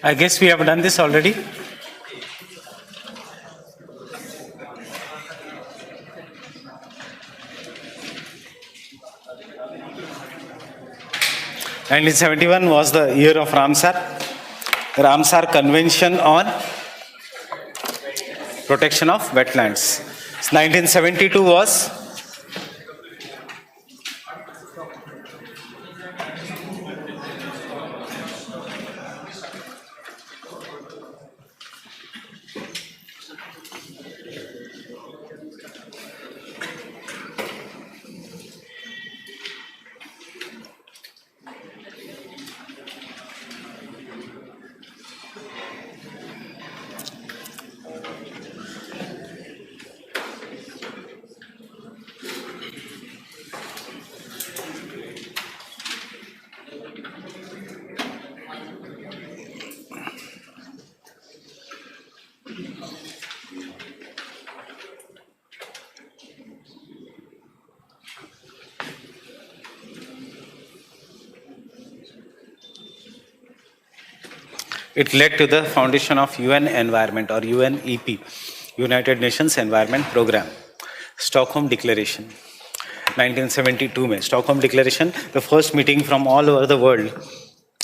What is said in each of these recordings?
I guess we have done this already. And 1971 was the year of Ramsar Convention on Protection of Wetlands. 1972 was it led to the foundation of UN Environment or UNEP, United Nations Environment Program. Stockholm Declaration, 1972 में Stockholm Declaration, the first meeting from all over the world,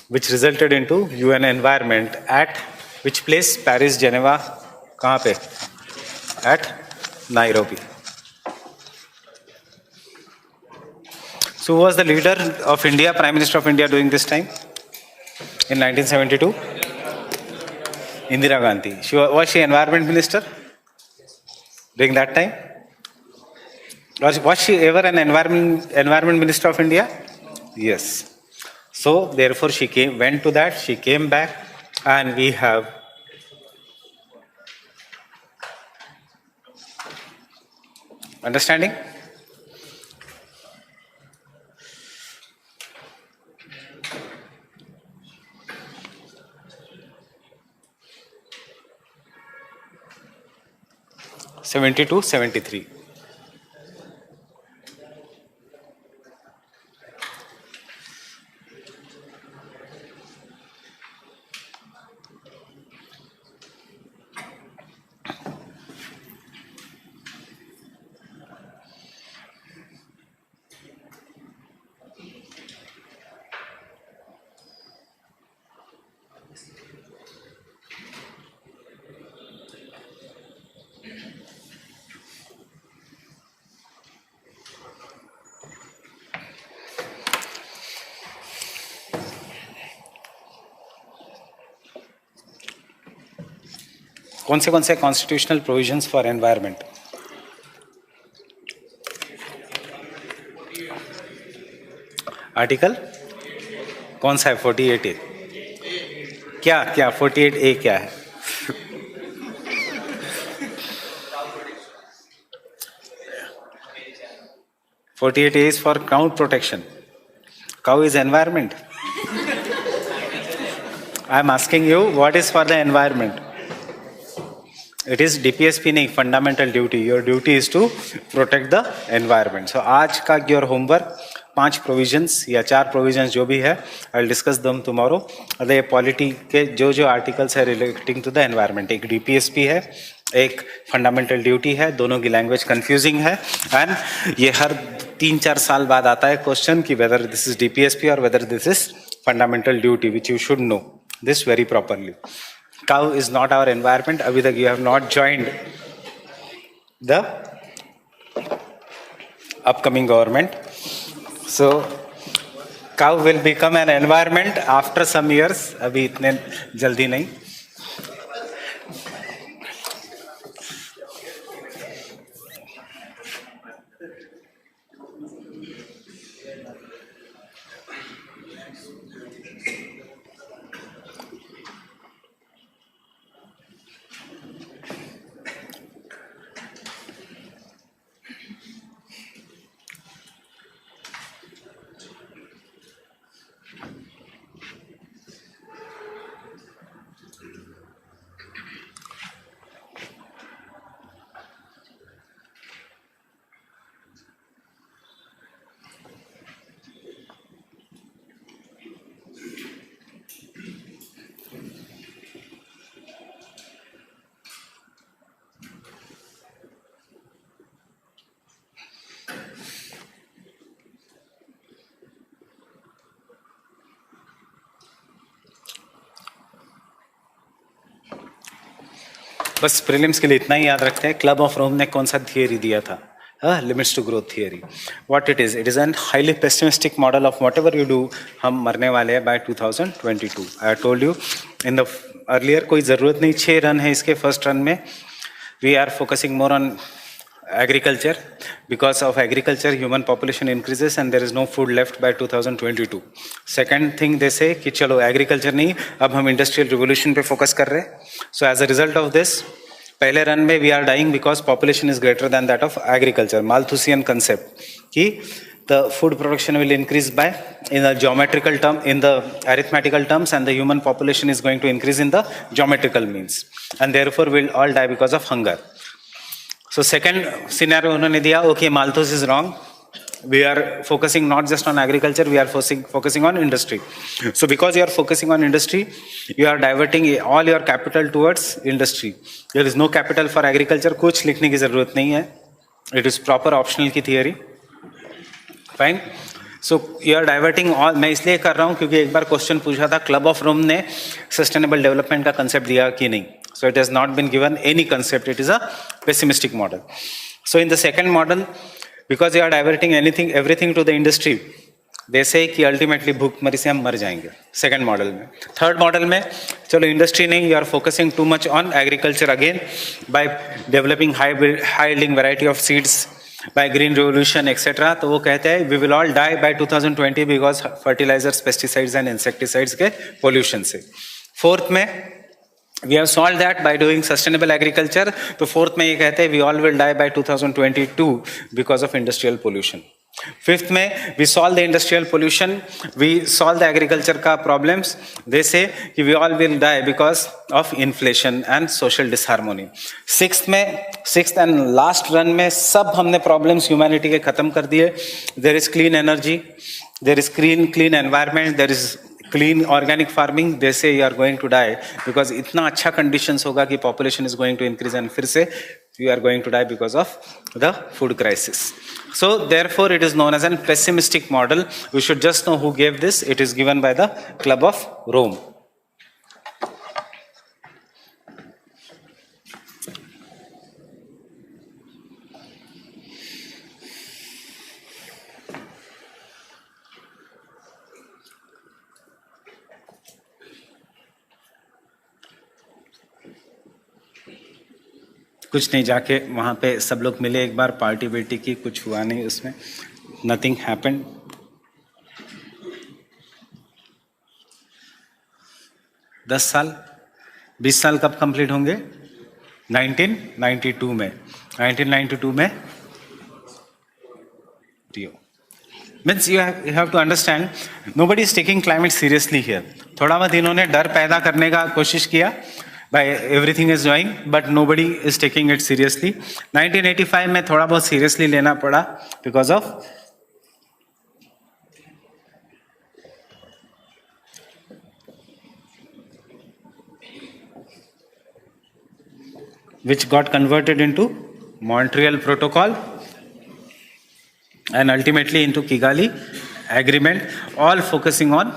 which resulted into UN Environment at which place? Paris, Geneva, कहाँ पे? At Nairobi. So who was the leader of India, Prime Minister of India during this time? In 1972? Indira Gandhi. Was she Environment Minister during that time? Was she ever an Environment Minister of India? Yes. So therefore she went to that, she came back, and we have understanding? '72, '73. कौन से constitutional provisions for environment? Article कौन सा है? 48A. क्या 48A क्या है? '48A is for cow protection. Cow is environment. I am asking you, what is for the environment? It is DPSP नहीं, fundamental duty. Your duty is to protect the environment. So आज का your homework 5 provisions या 4 provisions जो भी है, I'll discuss them tomorrow. अरे polity के जो आर्टिकल्स है relating to the environment, एक DPSP है, एक फंडामेंटल ड्यूटी है, दोनों की लैंग्वेज कंफ्यूजिंग है, एंड ये हर 3-4 साल बाद आता है क्वेश्चन कि वेदर दिस इज DPSP और whether this is fundamental duty, which you should know this very properly. cow is not our environment. Abhi tak you have not joined the upcoming government. So cow will become an environment after some years. Abhi itne jaldi nahi. बस prelims के लिए इतना ही याद रखते हैं. Club of Rome ने कौन सा थियरी दिया था? Limits to growth theory. What it is an highly pessimistic model of whatever you do. हम मरने वाले हैं by 2022. I told you in the earlier. कोई ज़रूरत नहीं 6 रन है इसके. फर्स्ट रन में we are focusing more on agriculture. Because of agriculture human population increases and there is no food left by 2022. Second thing they say कि चलो agriculture नहीं, अब हम industrial revolution पे focus कर रहे हैं. So as a result of this, पहले रन में we are dying because population is greater than that of agriculture. Malthusian concept कि the food production will increase by in the geometrical term, in the arithmetical terms, and the human population is going to increase in the geometrical means, and therefore we'll all die because of hunger. So second scenario उन्होंने दिया, okay, Malthus is wrong. We are focusing not just on agriculture, we are focusing on industry. So because you are focusing on industry, you are diverting all your capital towards industry. There is no capital for agriculture. कुछ लिखने की जरूरत नहीं है. It is proper optional की theory. Fine. So you are diverting all. मैं इसलिए कर रहा हूँ क्योंकि एक बार क्वेश्चन पूछा था क्लब ऑफ रोम ने सस्टेनेबल डेवलपमेंट का कंसेप्ट दिया कि नहीं. So it has not been given any concept. It is a pessimistic model. So in the second model, because you are diverting everything to the industry, they say कि ultimately भूखमरी से हम मर जाएंगे. Second model में. Third model में चलो industry नहीं, you are focusing too much on agriculture again by developing high yielding variety of seeds, by green revolution etc. तो वो कहते हैं we will all die by 2020 because fertilizers, pesticides and insecticides के pollution से. Fourth में we have solved that by doing sustainable agriculture. तो fourth में ये कहते हैं we all will die by 2022 because of industrial pollution. Fifth में we solve the industrial pollution, we solve the agriculture का problems. They say कि we all will die because of inflation and social disharmony. Sixth and last run में सब हमने problems humanity के खत्म कर दिए. There is clean energy, there is clean environment, there is clean organic farming. They say you are going to die because इतना अच्छा conditions होगा कि population is going to increase and फिर से you are going to die because of the food crisis. So therefore it is known as a pessimistic model. We should just know who gave this. It is given by the Club of Rome. कुछ नहीं, जाके वहाँ पे सब लोग मिले एक बार, party बेटी की, कुछ हुआ नहीं उसमें. Nothing happened. 10 साल 20 साल कब कंप्लीट होंगे? 1992 में. 1992 में means you have to understand nobody is taking climate seriously here. थोड़ा बहुत इन्होंने डर पैदा करने का कोशिश किया by everything is going, but nobody is taking it seriously. 1985 में थोड़ा बहुत seriously लेना पड़ा because of which got converted into Montreal Protocol and ultimately into Kigali Agreement, all focusing on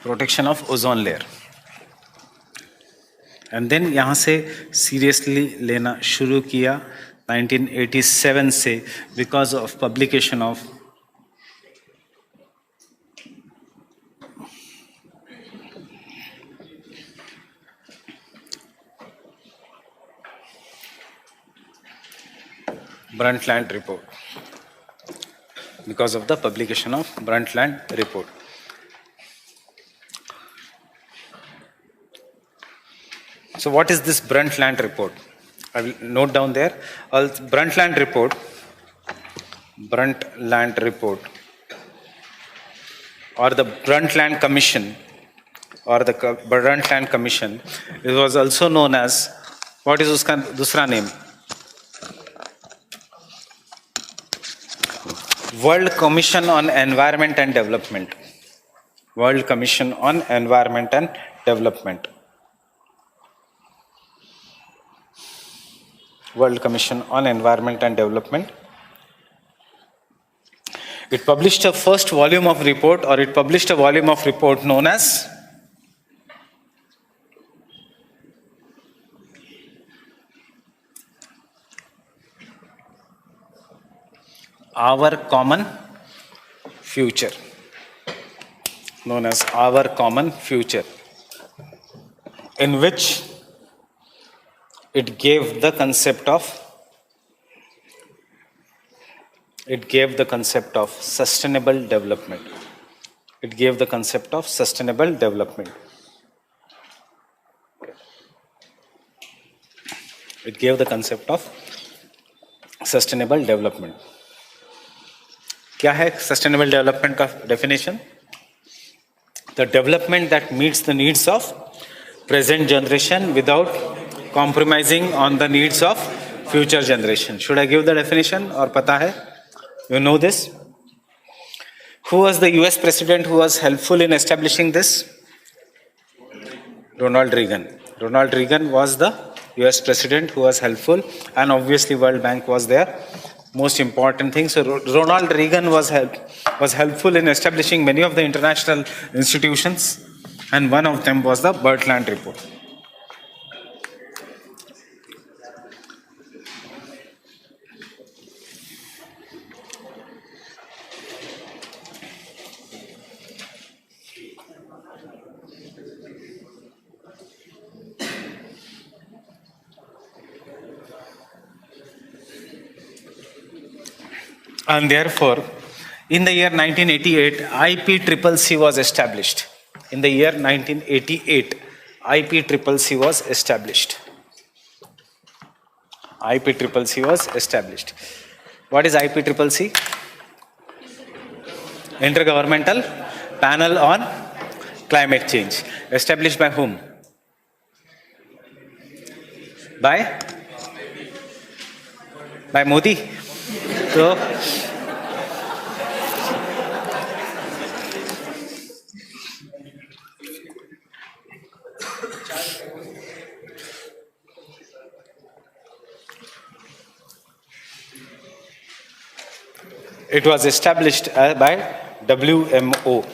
protection of ozone layer. And then यहाँ से seriously लेना शुरू किया 1987 से because of publication of Brundtland report. Because of the publication of Brundtland report. So what is this Brundtland report? I will note down there. Brundtland report or the Brundtland Commission it was also known as, what is uska dusra name? World Commission on Environment and Development. World Commission on Environment and Development. World Commission on Environment and Development. It published a first volume of report, or it published a volume of report known as Our Common Future. Known as Our Common Future. In which it gave the concept of sustainable development. It gave the concept of sustainable development. It gave the concept of sustainable development. क्या है sustainable development का definition? The development that meets the needs of present generation without compromising on the needs of future generation. Should I give the definition or पता है? You know this? Who was the US president who was helpful in establishing this? Ronald Reagan. Ronald Reagan was the US president who was helpful, and obviously World Bank was there. Most important thing. So Ronald Reagan was helpful in establishing many of the international institutions, and one of them was the Brundtland report. And therefore, in the year 1988, IPCCC was established. In the year 1988, IPCCC was established. IPCCC was established. What is IPCCC? Intergovernmental Panel on Climate Change. Established by whom? By Modi. So, it was established by WMO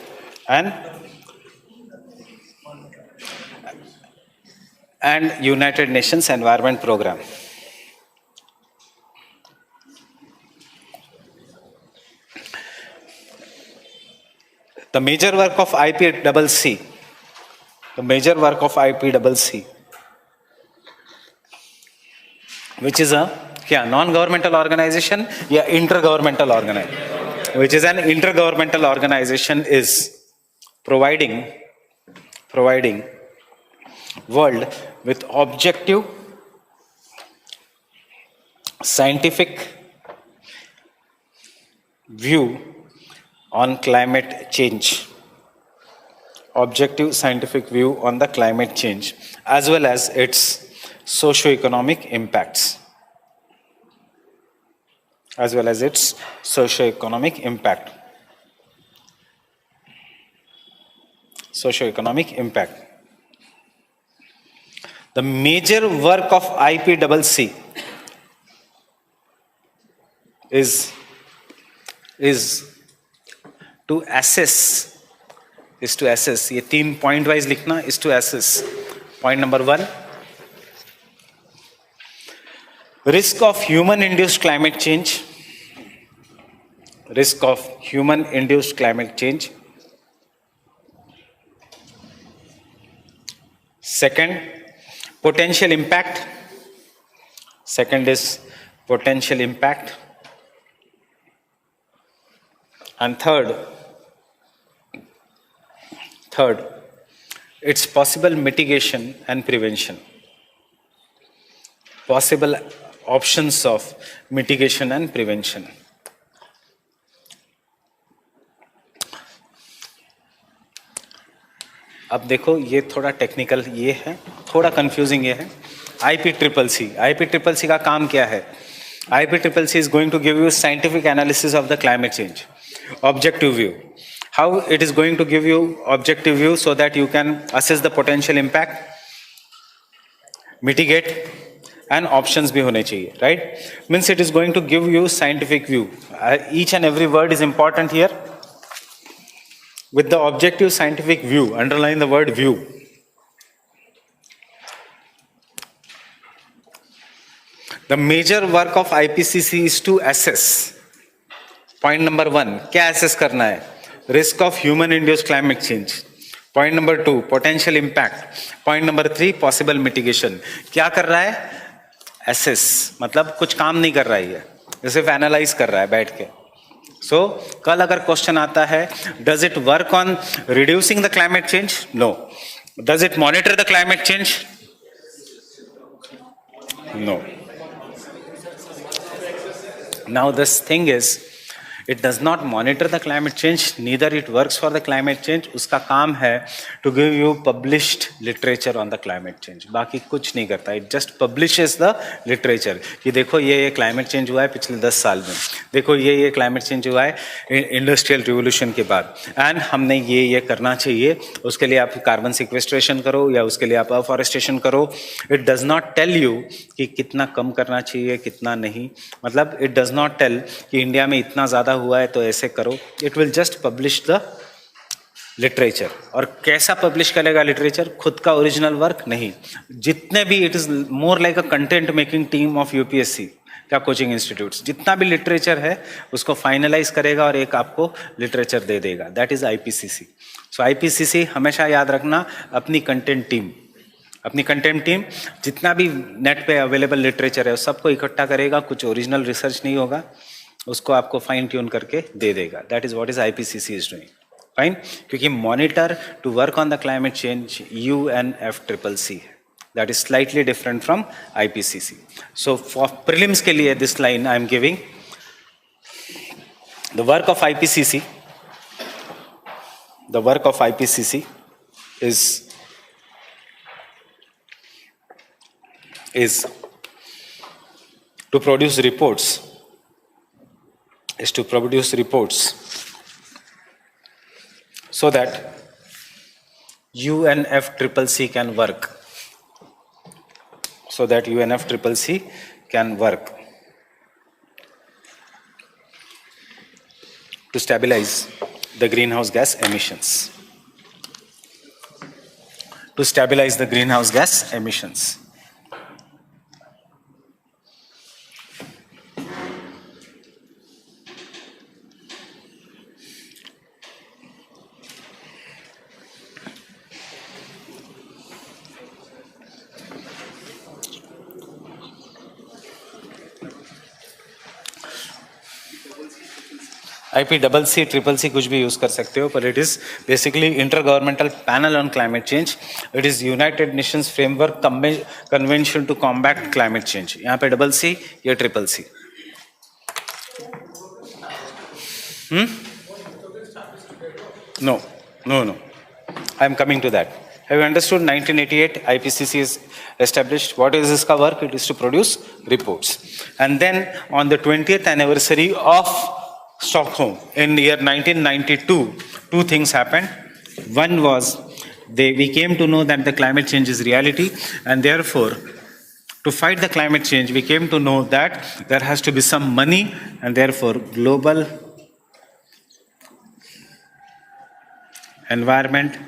and United Nations Environment Program. The major work of IPCC, which is a non-governmental organization, intergovernmental organization, which is an intergovernmental organization, is providing world with objective scientific view on climate change. Objective scientific view on the climate change, as well as its socio-economic impacts. Socio-economic impact. The major work of IPCC is to assess is to assess. ये 3 point wise लिखना, is to assess. Point number 1, risk of human induced climate change. Risk of human induced climate change. Second, potential impact. Second is potential impact. And third, its possible mitigation and prevention. Possible options of mitigation and prevention. अब देखो ये थोड़ा technical ये है, थोड़ा confusing ये है. IPCC का काम क्या है? IPCC is going to give you scientific analysis of the climate change, objective view. How it is going to give you objective view so that you can assess the potential impact, mitigate, and options भी होने चाहिए, right? Means it is going to give you scientific view. Each and every word is important here. With the objective scientific view, underline the word view. The major work of IPCC is to assess. Point number 1, क्या assess करना है? Risk of human induced climate change. Point number 2, potential impact. Point number 3, possible mitigation. क्या कर रहा है? Assess. मतलब कुछ काम नहीं कर रहा है ये, सिर्फ एनालाइज कर रहा है बैठ के. So, कल अगर क्वेश्चन आता है, does it work on reducing the climate change? No. Does it monitor the climate change? No. Now this thing is, it does not monitor the climate change, neither it works for the climate change. उसका काम है to give you published literature on the climate change. बाकी कुछ नहीं करता. It just publishes the literature. कि देखो ये climate change हुआ है पिछले 10 साल में. देखो ये climate change हुआ है industrial revolution के बाद. And हमने ये करना चाहिए. उसके लिए आप carbon sequestration करो या उसके लिए आप afforestation करो. It does not tell you कि कितना कम करना चाहिए कितना नहीं. मतलब it does not tell कि इंडिया में इतना ज़्यादा हुआ है तो ऐसे करो. It will just publish the literature. और कैसा पब्लिश करेगा लिटरेचर? खुद का ओरिजिनल वर्क नहीं, जितने भी, it is more like a content making team of UPSC का कोचिंग इंस्टीट्यूट्स. जितना भी लिटरेचर है उसको फाइनलाइज करेगा और एक आपको लिटरेचर दे देगा. That is IPCC. So IPCC हमेशा याद रखना, अपनी कंटेंट टीम जितना भी नेट पे अवेलेबल लिटरेचर है सबको इकट्ठा करेगा. कुछ ओरिजिनल रिसर्च नहीं होगा, उसको आपको फाइन ट्यून करके दे देगा. That is what is IPCC is doing. Fine. क्योंकि monitor to work on the climate change UNFCCC है. That is slightly different from IPCC. So for prelims के लिए this line I am giving. The work of IPCC is to produce reports so that UNFCCC can work. To stabilize the greenhouse gas emissions. IPCC, CCC कुछ भी use कर सकते हो, पर it is basically intergovernmental panel on climate change. It is United Nations framework convention to combat climate change. यहाँ पे CCC, ये CCC. No. I am coming to that. Have you understood? 1988 IPCC is established. What is its work? It is to produce reports. And then on the 20th anniversary of Stockholm in the year 1992, two things happened. One was we came to know that the climate change is reality, and therefore to fight the climate change we came to know that there has to be some money, and therefore global environment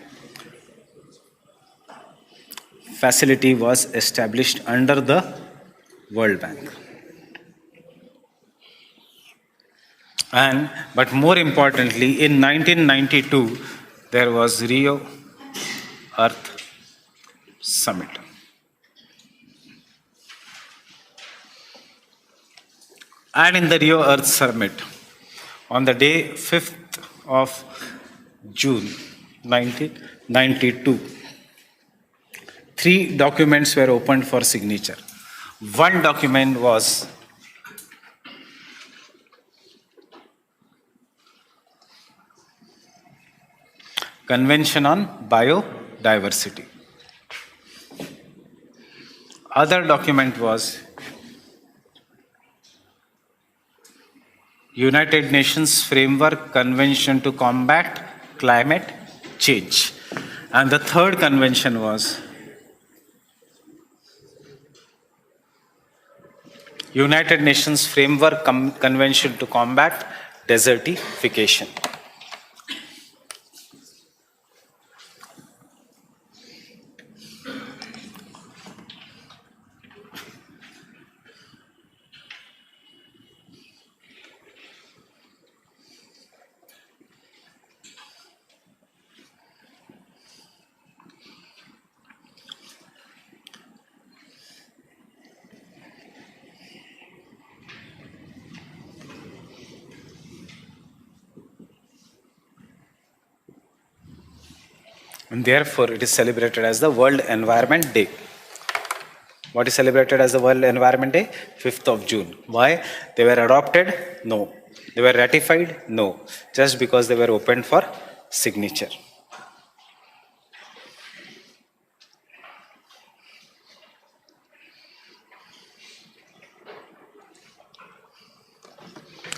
facility was established under the World Bank. But more importantly, in 1992, there was Rio Earth Summit. And in the Rio Earth Summit, on the day 5th of June 1992, 3 documents were opened for signature. One document was Convention on Biodiversity. Other document was United Nations Framework Convention to Combat Climate Change. And the third convention was United Nations Framework Convention to Combat Desertification. And therefore, it is celebrated as the World Environment Day. What is celebrated as the World Environment Day? 5th of June. Why? They were adopted? No. They were ratified? No. Just because they were opened for signature.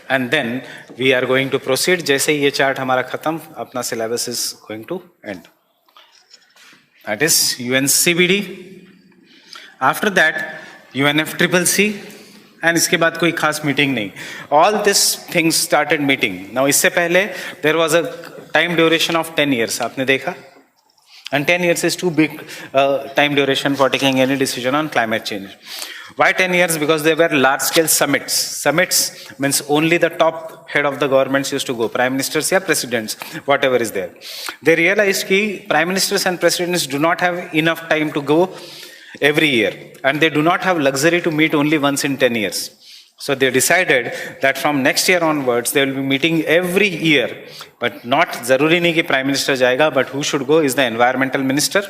And then we are going to proceed. जैसे ही ये chart हमारा खत्म, अपना syllabus is going to end. That is UNCBD. After that, UNFCCC, and इसके बाद कोई खास meeting नहीं. All these things started meeting. Now इससे पहले there was a time duration of 10 years. आपने देखा? And 10 years is too big time duration for taking any decision on climate change. Why 10 years? Because there were large-scale summits. Summits means only the top head of the governments used to go, prime ministers or presidents, whatever is there. They realized that prime ministers and presidents do not have enough time to go every year, and they do not have luxury to meet only once in 10 years. So they decided that from next year onwards, they will be meeting every year, but not zaruri nahi ki prime minister jayega, but who should go is the environmental minister,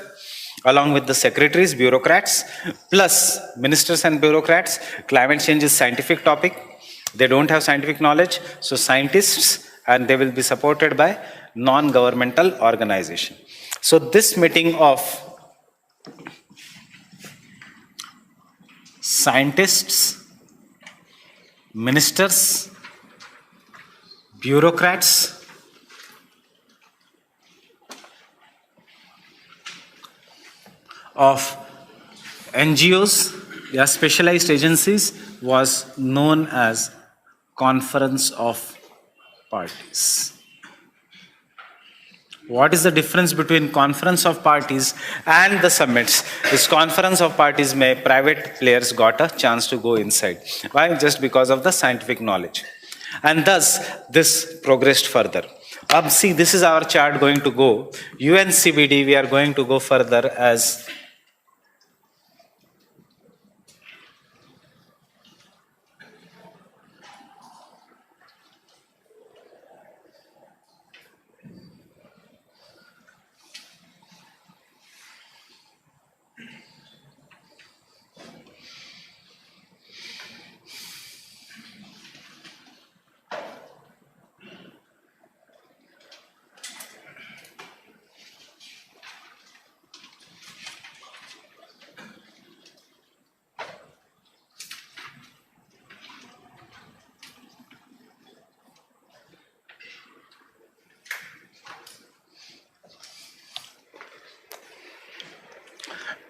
along with the secretaries, bureaucrats, plus ministers and bureaucrats. Climate change is scientific topic. They don't have scientific knowledge, so scientists, and they will be supported by non-governmental organization. So this meeting of scientists, ministers, bureaucrats, of NGOs, their specialized agencies, was known as Conference of Parties. What is the difference between Conference of Parties and the summits? This Conference of Parties mein private players got a chance to go inside. Why? Just because of the scientific knowledge. And thus, this progressed further. See, this is our chart going to go. UNCBD, we are going to go further as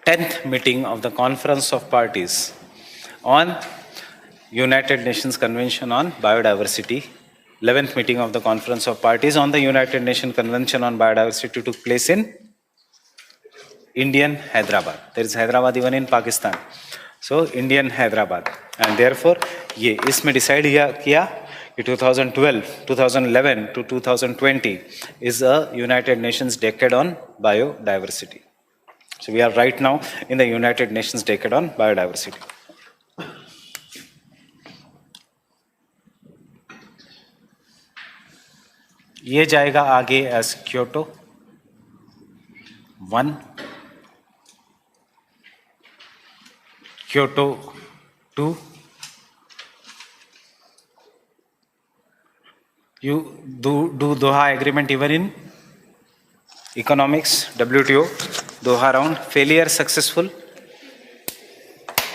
tenth meeting of the Conference of Parties on United Nations Convention on Biodiversity 11th meeting of the Conference of Parties on the United Nations Convention on Biodiversity took place in Indian Hyderabad. There is Hyderabad even in Pakistan. So Indian Hyderabad. And therefore, ये इसमें decide किया कि 2011 to 2020 is a United Nations Decade on Biodiversity. So we are right now in the United Nations Decade on Biodiversity. ये जाएगा आगे as Kyoto 1, Kyoto 2. You do Doha Agreement even in economics, WTO, Doha round, failure, successful,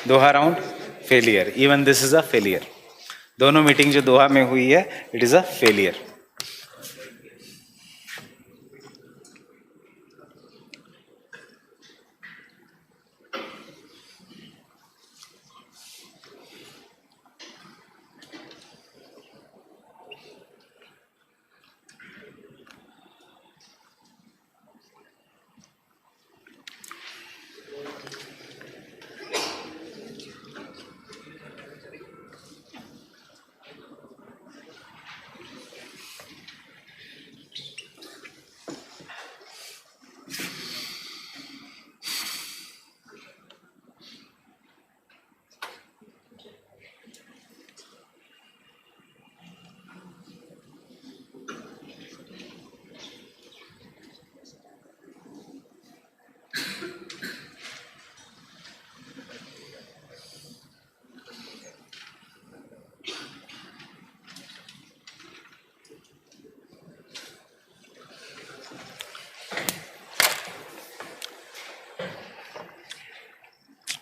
Doha round, failure. Even this is a failure. दोनों meeting जो दोहा में हुई है, it is a failure.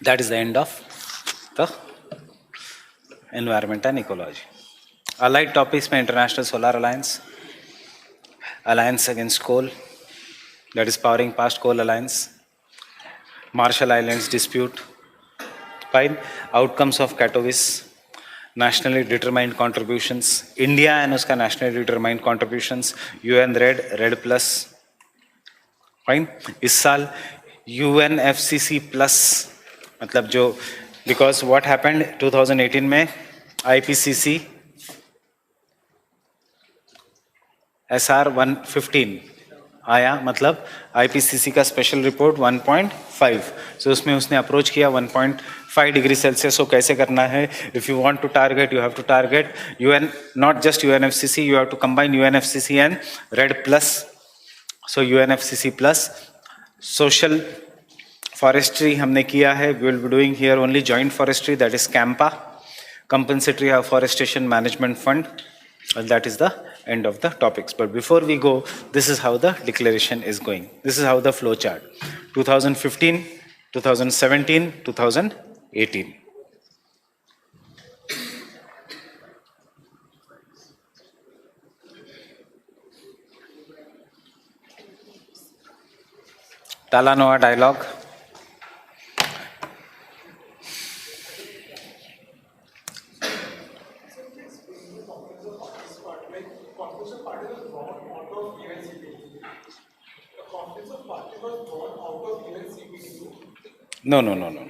That is the end of the environment and ecology. Allied topics में International Solar Alliance, Alliance Against Coal, that is Powering Past Coal Alliance, Marshall Islands Dispute, fine, Outcomes of Katowice, Nationally Determined Contributions, India and उसका Nationally Determined Contributions, UN Red Plus, fine, इस साल UNFCCC Plus, मतलब जो because what happened 2018 में IPCC SR 115 आया, मतलब IPCC का special report 1.5, so उसमें उसने अप्रोच किया 1.5 डिग्री सेल्सियस को कैसे करना है. If you want to target, you have to target UN, not just UNFCCC, you have to combine UNFCCC and RED plus. So UNFCCC plus. Social forestry हमने किया है, we will be doing here only joint forestry, that is CAMPA, Compensatory Afforestation Management Fund, and that is the end of the topics. But before we go, this is how the declaration is going. This is how the flow chart. 2015, 2017, 2018. Talanoa dialogue. No.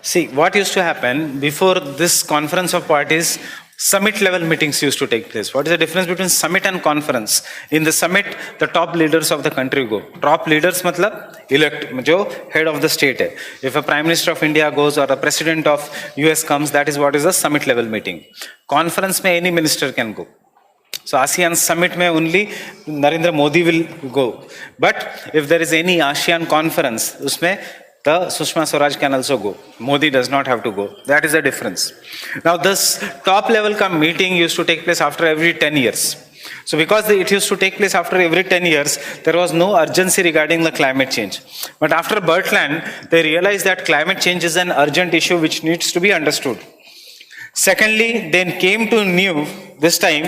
See, what used to happen before this conference of parties, summit level meetings used to take place. What is the difference between summit and conference? In the summit, the top leaders of the country go. Top leaders मतलब elect, जो head of the state है. If a prime minister of India goes or a president of US comes, that is what is a summit level meeting. Conference में any minister can go. So ASEAN summit में only Narendra Modi will go. But if there is any ASEAN conference, उसमें the Sushma Swaraj can also go. Modi does not have to go. That is the difference. Now this top level meeting used to take place after every 10 years. So because it used to take place after every 10 years, there was no urgency regarding the climate change. But after Birtland, they realized that climate change is an urgent issue which needs to be understood. Secondly, they came to know this time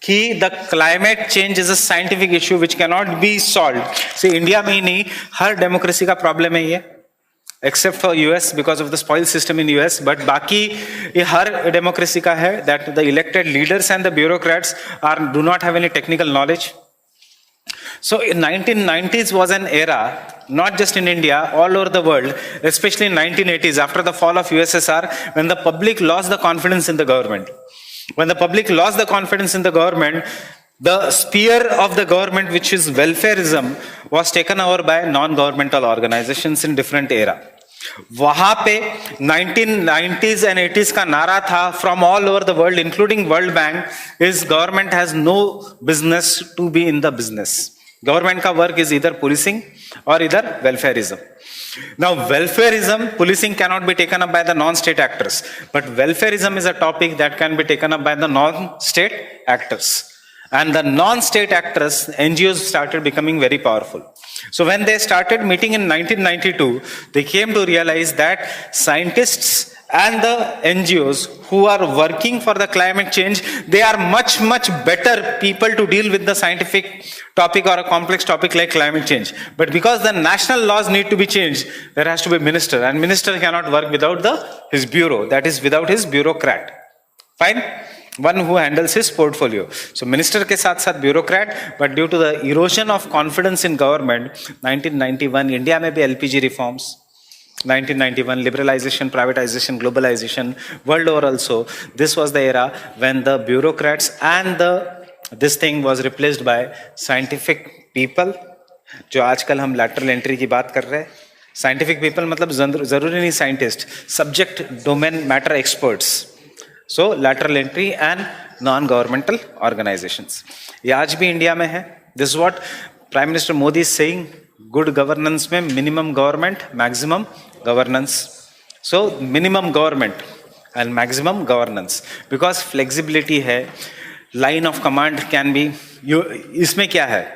कि the climate change is a scientific issue which cannot be solved. See, India में ही नहीं, हर democracy का problem है ये. except for US because of the spoil system in US, but बाकी ये हर democracy का है that the elected leaders and the bureaucrats do not have any technical knowledge. So in 1990s was an era, not just in India, all over the world, especially in 1980s after the fall of USSR, when the public lost the confidence in the government. When the public lost the confidence in the government, the sphere of the government, which is welfareism, was taken over by non-governmental organizations in different era. वहां पे 1990s and 80s का नारा था from all over the world, including World Bank, is government has no business to be in the business. Government का work is either policing or either welfareism. Now, welfareism, policing cannot be taken up by the non-state actors, but welfareism is a topic that can be taken up by the non-state actors. And the non-state actors, NGOs, started becoming very powerful. So when they started meeting in 1992, they came to realize that scientists and the NGOs who are working for the climate change, they are much, much better people to deal with the scientific topic or a complex topic like climate change. But because the national laws need to be changed, there has to be a minister, and minister cannot work without his bureau, that is without his bureaucrat. Fine? One who handles his portfolio. So minister के साथ साथ bureaucrat, but due to the erosion of confidence in government, 1991 India में भी LPG reforms, 1991 liberalization, privatization, globalization, world over also. This was the era when the bureaucrats and this thing was replaced by scientific people. जो आजकल हम lateral entry की बात कर रहे हैं. Scientific people मतलब जरूरी नहीं scientist, subject domain matter experts. So lateral entry and non-governmental organizations. ये आज भी इंडिया में है. This is what Prime Minister Modi is saying. Good governance में minimum government, maximum governance. So minimum government and maximum governance. Because flexibility है, line of command can be. इसमें क्या है?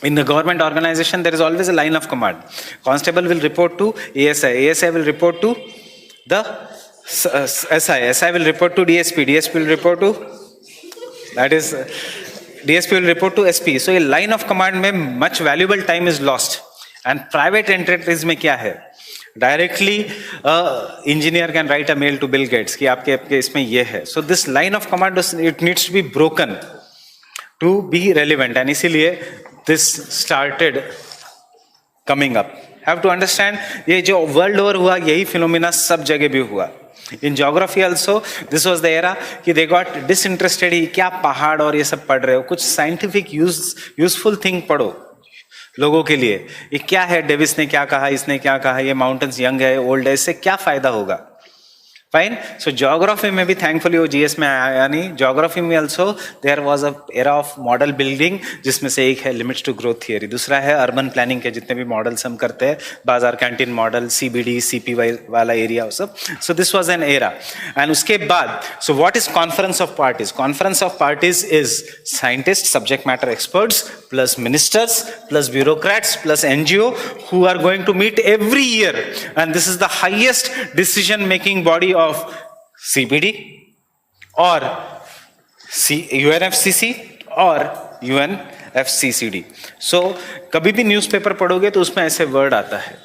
In the government organization, there is always a line of command. Constable will report to ASI. ASI will report to the SI will report to DSP. DSP will report to, that is, DSP will report to SP. So a line of command में much valuable time is lost. And private enterprise में क्या है? Directly, engineer can write a mail to Bill Gates कि आपके इसमें ये है. So this line of command, it needs to be broken to be relevant. And इसीलिए this started coming up. Have to understand, ये जो world over हुआ, यही phenomena सब जगह भी हुआ. In geography also, this was the era कि they got disinterested. ही क्या पहाड़ और ये सब पढ़ रहे हो, कुछ scientific useful thing पढ़ो लोगों के लिए. ये क्या है, डेविस ने क्या कहा, इसने क्या कहा, ये माउंटेन्स यंग है, ओल्ड है, इससे क्या फायदा होगा. फाइन. सो ज्योग्राफी में भी थैंकफुली वो जीएस में आया नहीं. ज्योग्राफी में also there was a era of model building, जिसमें से एक है लिमिट्स टू ग्रोथ थियरी, दूसरा है अर्बन प्लानिंग के जितने भी मॉडल्स हम करते हैं, बाजार कैंटीन मॉडल, सीबीडी सीपीवाई वाला एरिया सब. So this was an era. And उसके बाद सो what is conference of parties? Conference of parties is scientist, subject matter experts, plus ministers, plus bureaucrats, plus NGO who are going to meet every year, and this is the highest decision making body of CBD or UNFCCC or UNFCCD. so कभी भी newspaper पढ़ोगे तो उसमें ऐसे word आता है,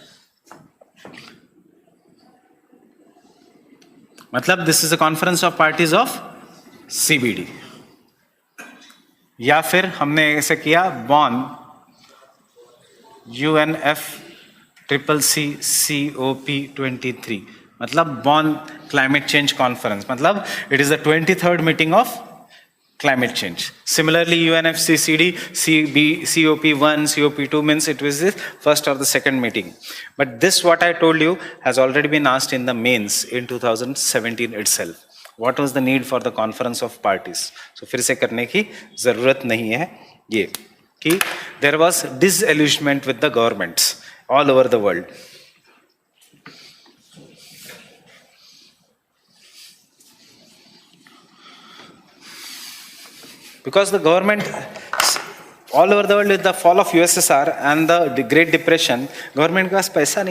मतलब this is a conference of parties of CBD. या फिर हमने ऐसे किया बॉन UNFCCC COP23, मतलब बॉन क्लाइमेट चेंज कॉन्फ्रेंस, मतलब it is the 23rd meeting of climate change. Similarly, UNFCCD, COP1, COP2 means it was the first or the second meeting. But this, what I told you, has already been asked in the mains in 2017 itself. What was the need for the conference of parties? So फिर से करने की जरूरत नहीं है ये कि there was disillusionment with the governments all over the world. Because the government all over the world with the fall of USSR and the Great Depression, government के पास पैसा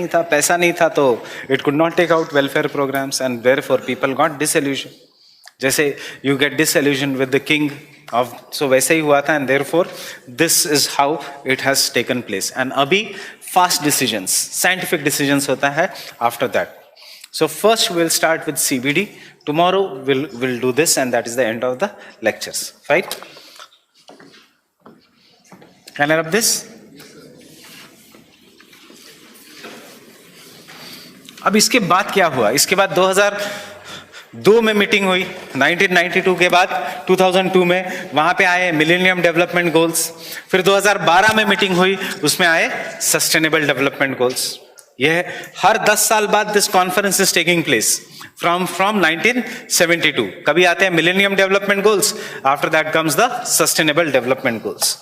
नहीं था तो it could not take out welfare programs, and therefore people got disillusioned. जैसे you get disillusioned with the king so वैसे ही हुआ था, and therefore this is how it has taken place. And अभी fast decisions, scientific decisions होता है after that. So first we'll start with CBD. Tomorrow we'll do this, and that is the end of the lectures. Right? Can I rub this? अब इसके बाद क्या हुआ? इसके बाद 2002 में मीटिंग हुई, 1992 के बाद 2002 में वहां पे आए मिलेनियम डेवलपमेंट गोल्स. फिर 2012 में मीटिंग हुई, उसमें आए सस्टेनेबल डेवलपमेंट गोल्स. यह हर 10 साल बाद this conference is taking place from 1972. कभी आते हैं millennium development goals, after that comes the sustainable development goals.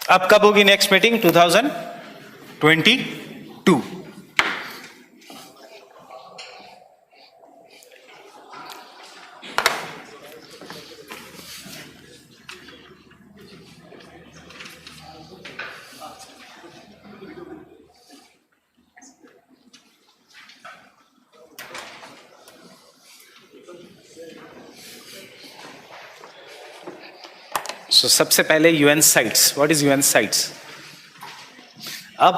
अब कब होगी नेक्स्ट मीटिंग? 2022. So, सबसे पहले UN sites. What is UN sites? अब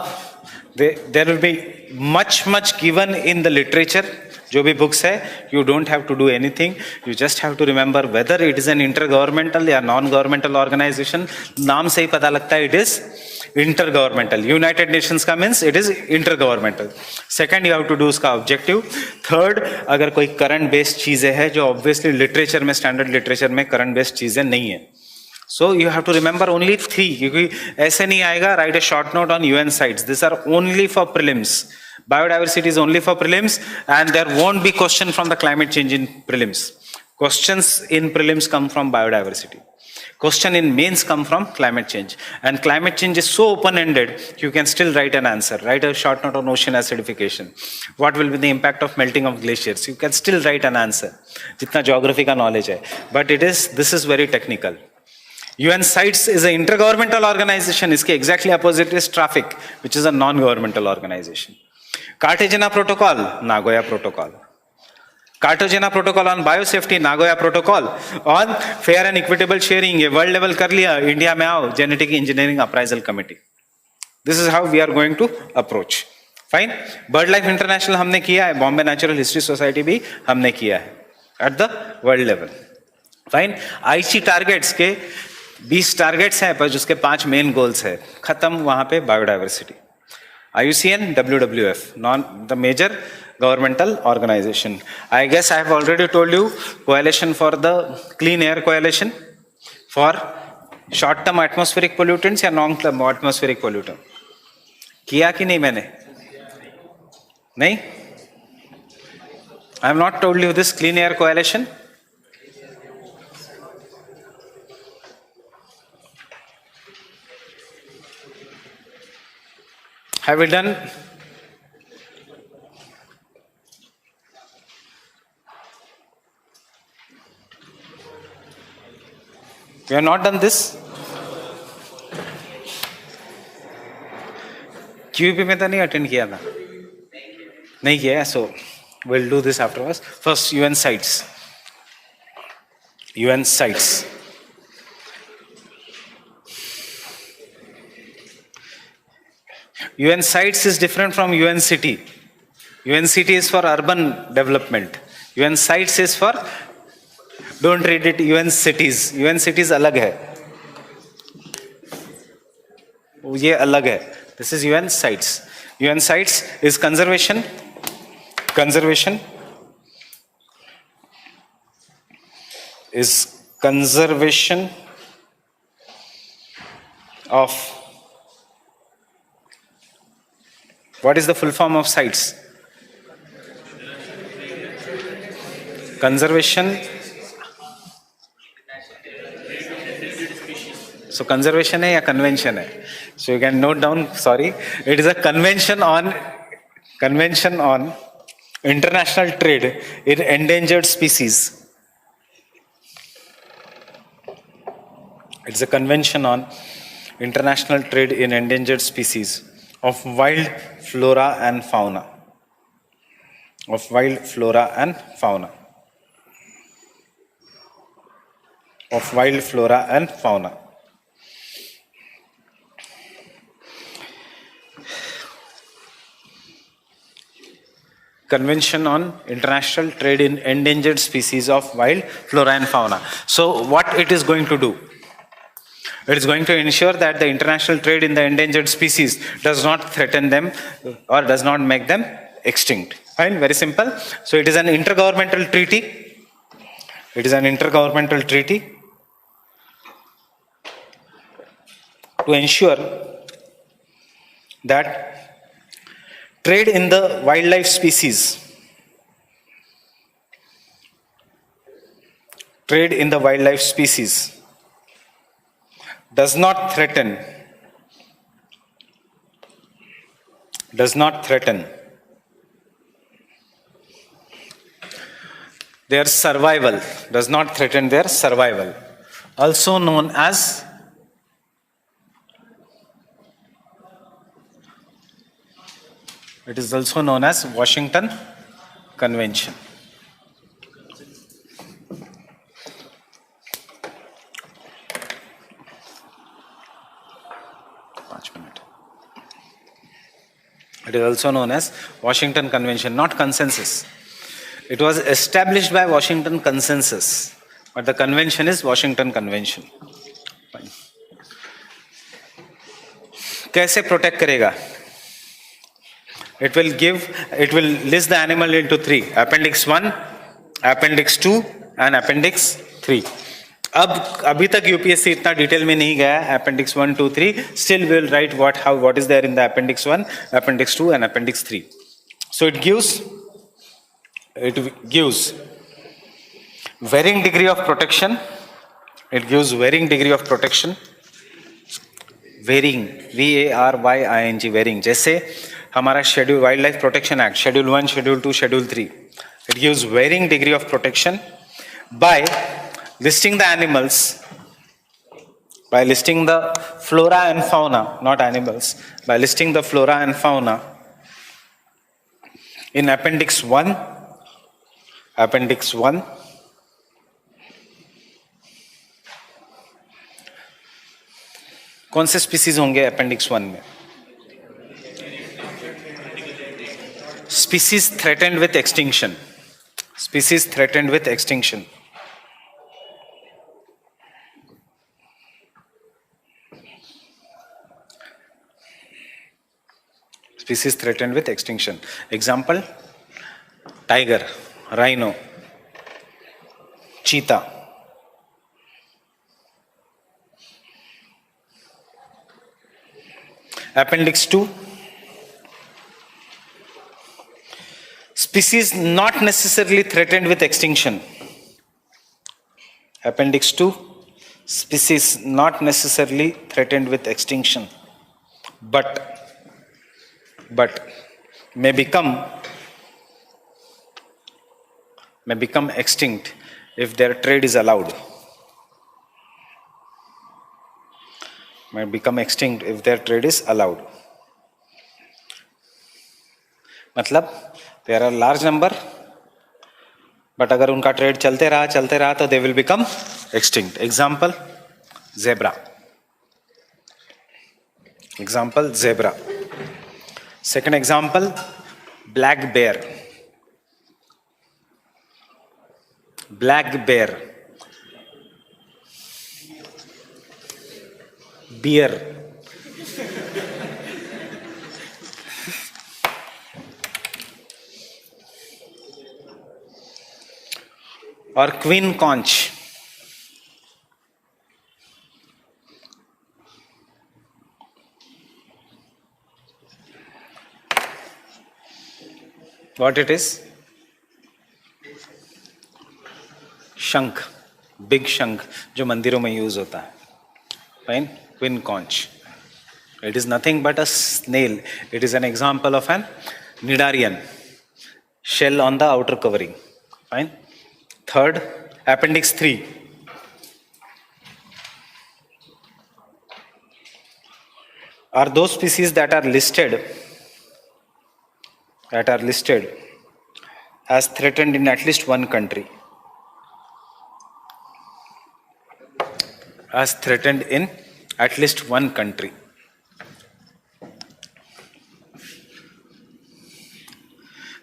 there will be much given in the literature. जो भी बुक्स है, you don't have to do anything. You just have to remember whether it is an intergovernmental या non-governmental organization. नाम से ही पता लगता है it is intergovernmental. United Nations का means it is intergovernmental. Second, you have to do उसका objective. Third, अगर कोई current based चीजें हैं जो obviously literature में, standard literature में current based चीजें नहीं है. So you have to remember only 3, क्योंकि ऐसे नहीं आएगा write a short note on UN sites. These are only for prelims. Biodiversity is only for prelims, and there won't be question from the climate change in prelims. Questions in prelims come from biodiversity. Question in mains come from climate change. And climate change is so open-ended, you can still write an answer. Write a short note on ocean acidification. What will be the impact of melting of glaciers? You can still write an answer. जितना geography का knowledge है. But this is very technical. UN CITES is an intergovernmental organization. इसके exactly opposite is TRAFFIC, which is a non-governmental organization. Cartagena Protocol, Nagoya Protocol. Cartagena Protocol on biosafety, Nagoya Protocol on fair and equitable sharing. ये world level कर लिया, India में आओ, genetic engineering appraisal committee. This is how we are going to approach. Fine. BirdLife International हमने किया है, Bombay Natural History Society भी हमने किया है at the world level. Fine. IC targets के 20 टारगेट्स हैं, पर जिसके 5 मेन गोल्स है. खत्म वहां पे biodiversity. IUCN, WWF, the major governmental organization. I guess I have already told you, coalition for the clean air coalition for short term atmospheric pollutants या long term atmospheric pollutant. किया कि नहीं मैंने? नहीं? I have not told you this clean air coalition. Have we done? We have not done this. QEP में तो नहीं attend किया था, नहीं किया. So we'll do this afterwards. First, UN sites. UN sites. UN sites is different from UN city. UN city is for urban development. UN sites is for, don't read it, UN cities. UN cities अलग है, ये अलग है. This is UN sites. UN sites is conservation is conservation of, what is the full form of sites? Conservation. So conservation है या convention है? So you can note down, sorry, it is a convention on international trade in endangered species. It's a convention on international trade in endangered species of wild flora and fauna. of wild flora and fauna. Convention on International Trade in Endangered Species of Wild Flora and Fauna. So what it is going to do? It is going to ensure that the international trade in the endangered species does not threaten them or does not make them extinct. Fine, very simple. So it is an intergovernmental treaty. It is an intergovernmental treaty to ensure that trade in the wildlife species, does not threaten their survival, also known as Washington Convention. It is also known as Washington Convention, not consensus. It was established by Washington Consensus, but the convention is Washington Convention. Fine. कैसे protect करेगा? It will list the animal into 3: Appendix 1, Appendix 2 and Appendix 3. अभी तक UPSC इतना detail में नहीं गया है. Appendix 1, 2, 3. Still we will write what is there in the Appendix 1, Appendix 2 and Appendix 3. So it gives varying degree of protection. Varying, VARYING, varying. जैसे हमारा schedule wild life protection act, schedule 1, schedule 2, schedule 3. It gives varying degree of protection by listing the animals, by listing the flora and fauna, not animals, by listing the flora and fauna in Appendix 1. कौन से species होंगे appendix 1 में? Species threatened with extinction. Species threatened with extinction. Example: tiger, rhino, cheetah. Appendix 2. Species not necessarily threatened with extinction. Appendix 2. Species not necessarily threatened with extinction, but may become extinct if their trade is allowed. मतलब there are large number, but अगर उनका trade चलते रहा तो they will become extinct. Example: zebra. Second example: black bear. Beer. और queen conch. What it is? शंख, big शंख जो मंदिरों में यूज होता है. Fine. Queen conch. It is nothing but a snail. It is an example of an cnidarian, shell on the outer covering. Fine. Third, Appendix 3. Are those species that are listed as threatened in at least one country. as threatened in at least one country.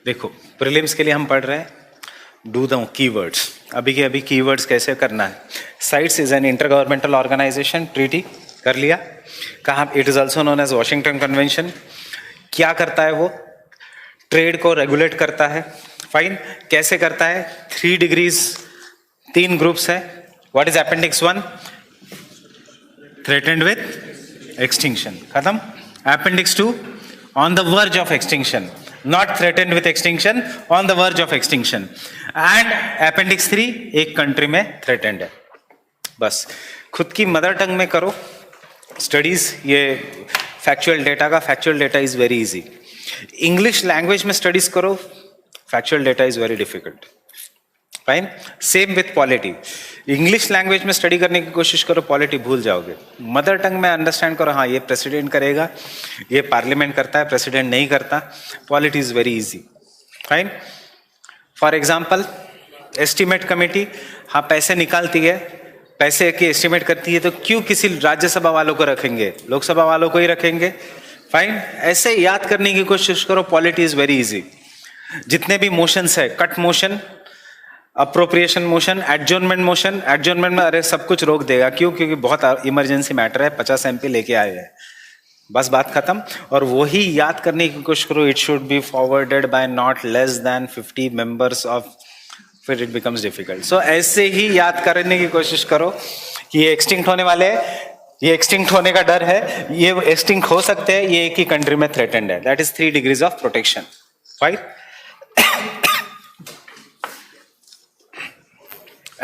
देखो prelims के लिए हम पढ़ रहे हैं do the keywords. अभी के अभी कीवर्ड्स कैसे करना है. CITES is an intergovernmental organisation, treaty कर लिया. कहाँ? It is also known as Washington convention. क्या करता है वो? ट्रेड को रेगुलेट करता है. फाइन. कैसे करता है? 3 डिग्रीज, 3 ग्रुप्स है. What is appendix 1? Threatened with extinction. खत्म. Appendix 2 on the verge of extinction, not threatened with extinction, on the verge of extinction. and appendix 3 एक कंट्री में threatened है. बस खुद की मदर टंग में करो स्टडीज. ये फैक्चुअल डेटा का, factual data is very easy. English language में स्टडीज करो, factual data is very difficult. Fine. Same with polity. English language में स्टडी करने की कोशिश करो, पॉलिटी भूल जाओगे. मदर टंग में अंडरस्टैंड करो, हाँ ये प्रेसिडेंट करेगा, ये पार्लियामेंट करता है, प्रेसिडेंट नहीं करता. Polity is very easy. Fine. For example estimate committee, हाँ पैसे निकालती है, पैसे की एस्टिमेट करती है, तो क्यों किसी राज्यसभा वालों को रखेंगे, लोकसभा वालों को ही रखेंगे. फाइन. ऐसे याद करने की कोशिश करो, पॉलिटी इज वेरी इजी. जितने भी मोशंस है, cut motion, appropriation motion, adjournment motion, adjournment में अरे सब कुछ रोक देगा. क्यों? क्योंकि बहुत इमरजेंसी मैटर है, 50 MP लेके आए हैं. बस बात खत्म. और वही याद करने की कोशिश करो, it should be forwarded by not less than 50 members of, फिर इट बिकम्स डिफिकल्ट. सो ऐसे ही याद करने की कोशिश करो कि ये एक्सटिंक्ट होने वाले हैं, ये एक्सटिंक्ट होने का डर है, ये एक्सटिंक्ट हो सकते हैं, ये एक ही कंट्री में थ्रेटेंड है. That is 3 degrees of protection. Right.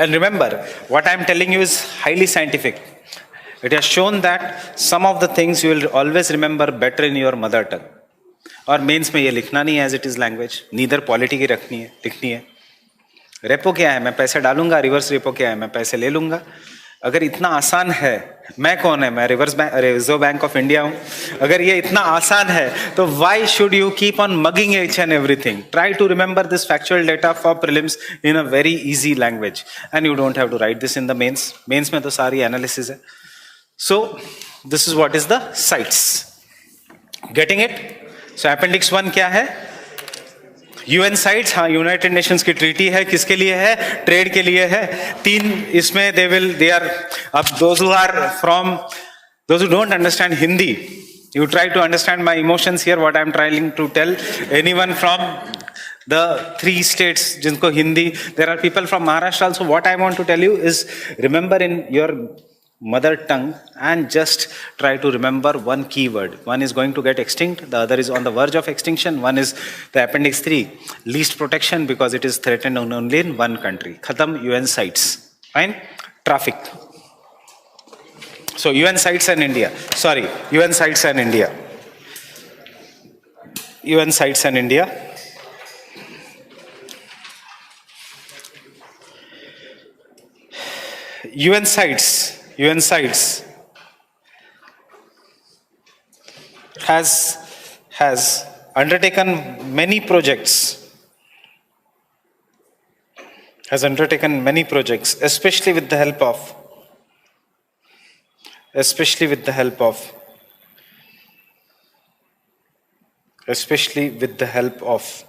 And remember, what I am telling you is highly scientific. It has shown that some of the things you will always remember better in your mother tongue. और mains में ये लिखना नहीं है as it is language. Neither polity की लिखनी है. Repo क्या है? मैं पैसे डालूंगा. रिवर्स रेपो क्या है? मैं पैसे ले लूंगा. अगर इतना आसान है, मैं कौन है? मैं रिजर्व बैंक ऑफ इंडिया हूं. अगर ये इतना आसान है तो why should you keep on mugging each and everything? Try to remember this factual data for prelims in a very easy language, and you don't have to write this in the mains. Mains में तो सारी analysis है. So this is what is the sites. Getting it? So appendix 1 क्या है? UN sites. हाँ, United Nations की treaty है. किसके लिए है? ट्रेड के लिए है. 3 इसमें दे आर अब those who don't understand Hindi, you try to understand my emotions here, what I am trying to tell. Anyone from the 3 states जिनको Hindi, there are people from Maharashtra also. What I want to tell you is remember in your mother tongue and just try to remember one keyword. One is going to get extinct, the other is on the verge of extinction, one is the appendix 3, least protection because it is threatened only in one country. Khatam. UN sites. Fine. Traffic. So UN sites and India. Sorry, UN sites and India. UN sites and India. UN sites has undertaken many projects. Especially with the help of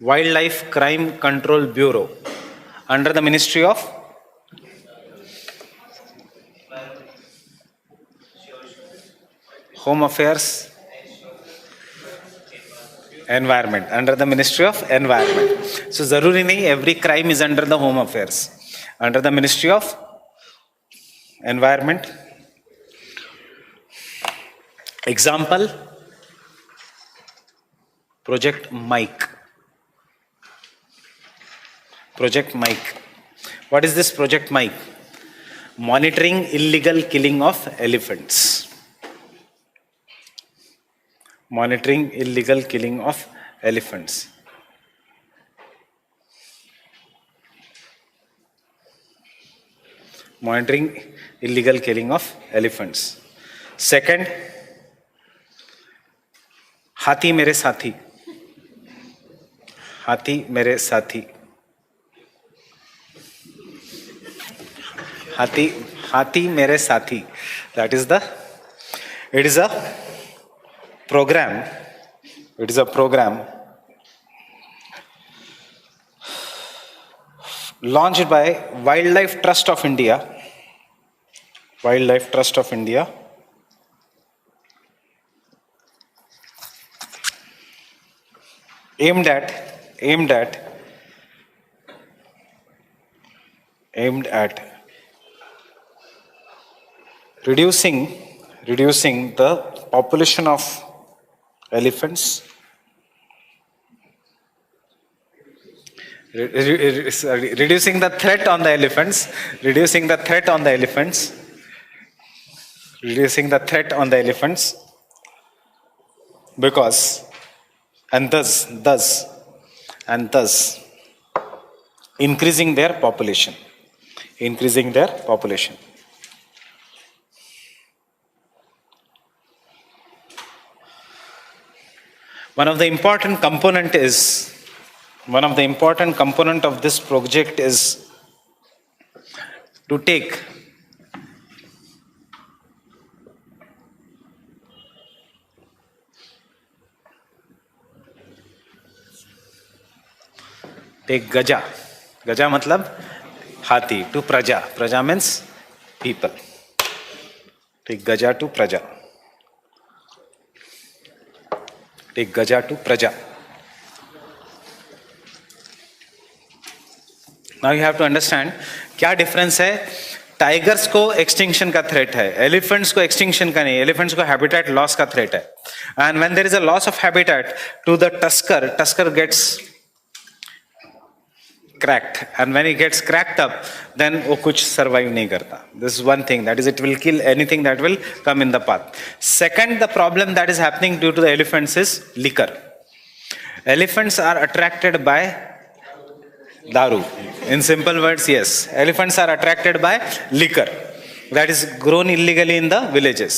Wildlife Crime Control Bureau under the Ministry of Home Affairs, Environment, under the Ministry of Environment. So zaruri nahi every crime is under the Home Affairs. Under the Ministry of Environment. Example, Project Mike. Project Mike. What is this Project Mike? Monitoring illegal killing of elephants. Monitoring illegal killing of elephants. Monitoring illegal killing of elephants. Second, हाथी मेरे साथी. हाथी मेरे साथी. हाथी हाथी मेरे साथी, that is the, it is a program, it is a program launched by Wildlife Trust of India, Wildlife Trust of India, aimed at reducing the population of elephants, reducing the threat on the elephants, reducing the threat on the elephants, reducing the threat on the elephants, because, and thus increasing their population, increasing their population. One of the important component of this project is to take गजा, गजा मतलब हाथी, to प्रजा, प्रजा means people, take गजा to प्रजा, take गजा to प्रजा. Now you have to understand क्या difference है. टाइगर्स को एक्सटिंक्शन का थ्रेट है, एलिफेंट्स को एक्सटिंक्शन का नहीं, एलिफेंट्स को हैबिटेट लॉस का थ्रेट है. And when there is a loss of habitat to the tusker, tusker gets cracked, and when he gets cracked up, then वो कुछ survive नहीं करता. This is one thing, that is it will kill anything that will come in the path. Second, the problem that is happening due to the elephants is liquor. Elephants are attracted by daru. In simple words, yes, elephants are attracted by liquor that is grown illegally in the villages,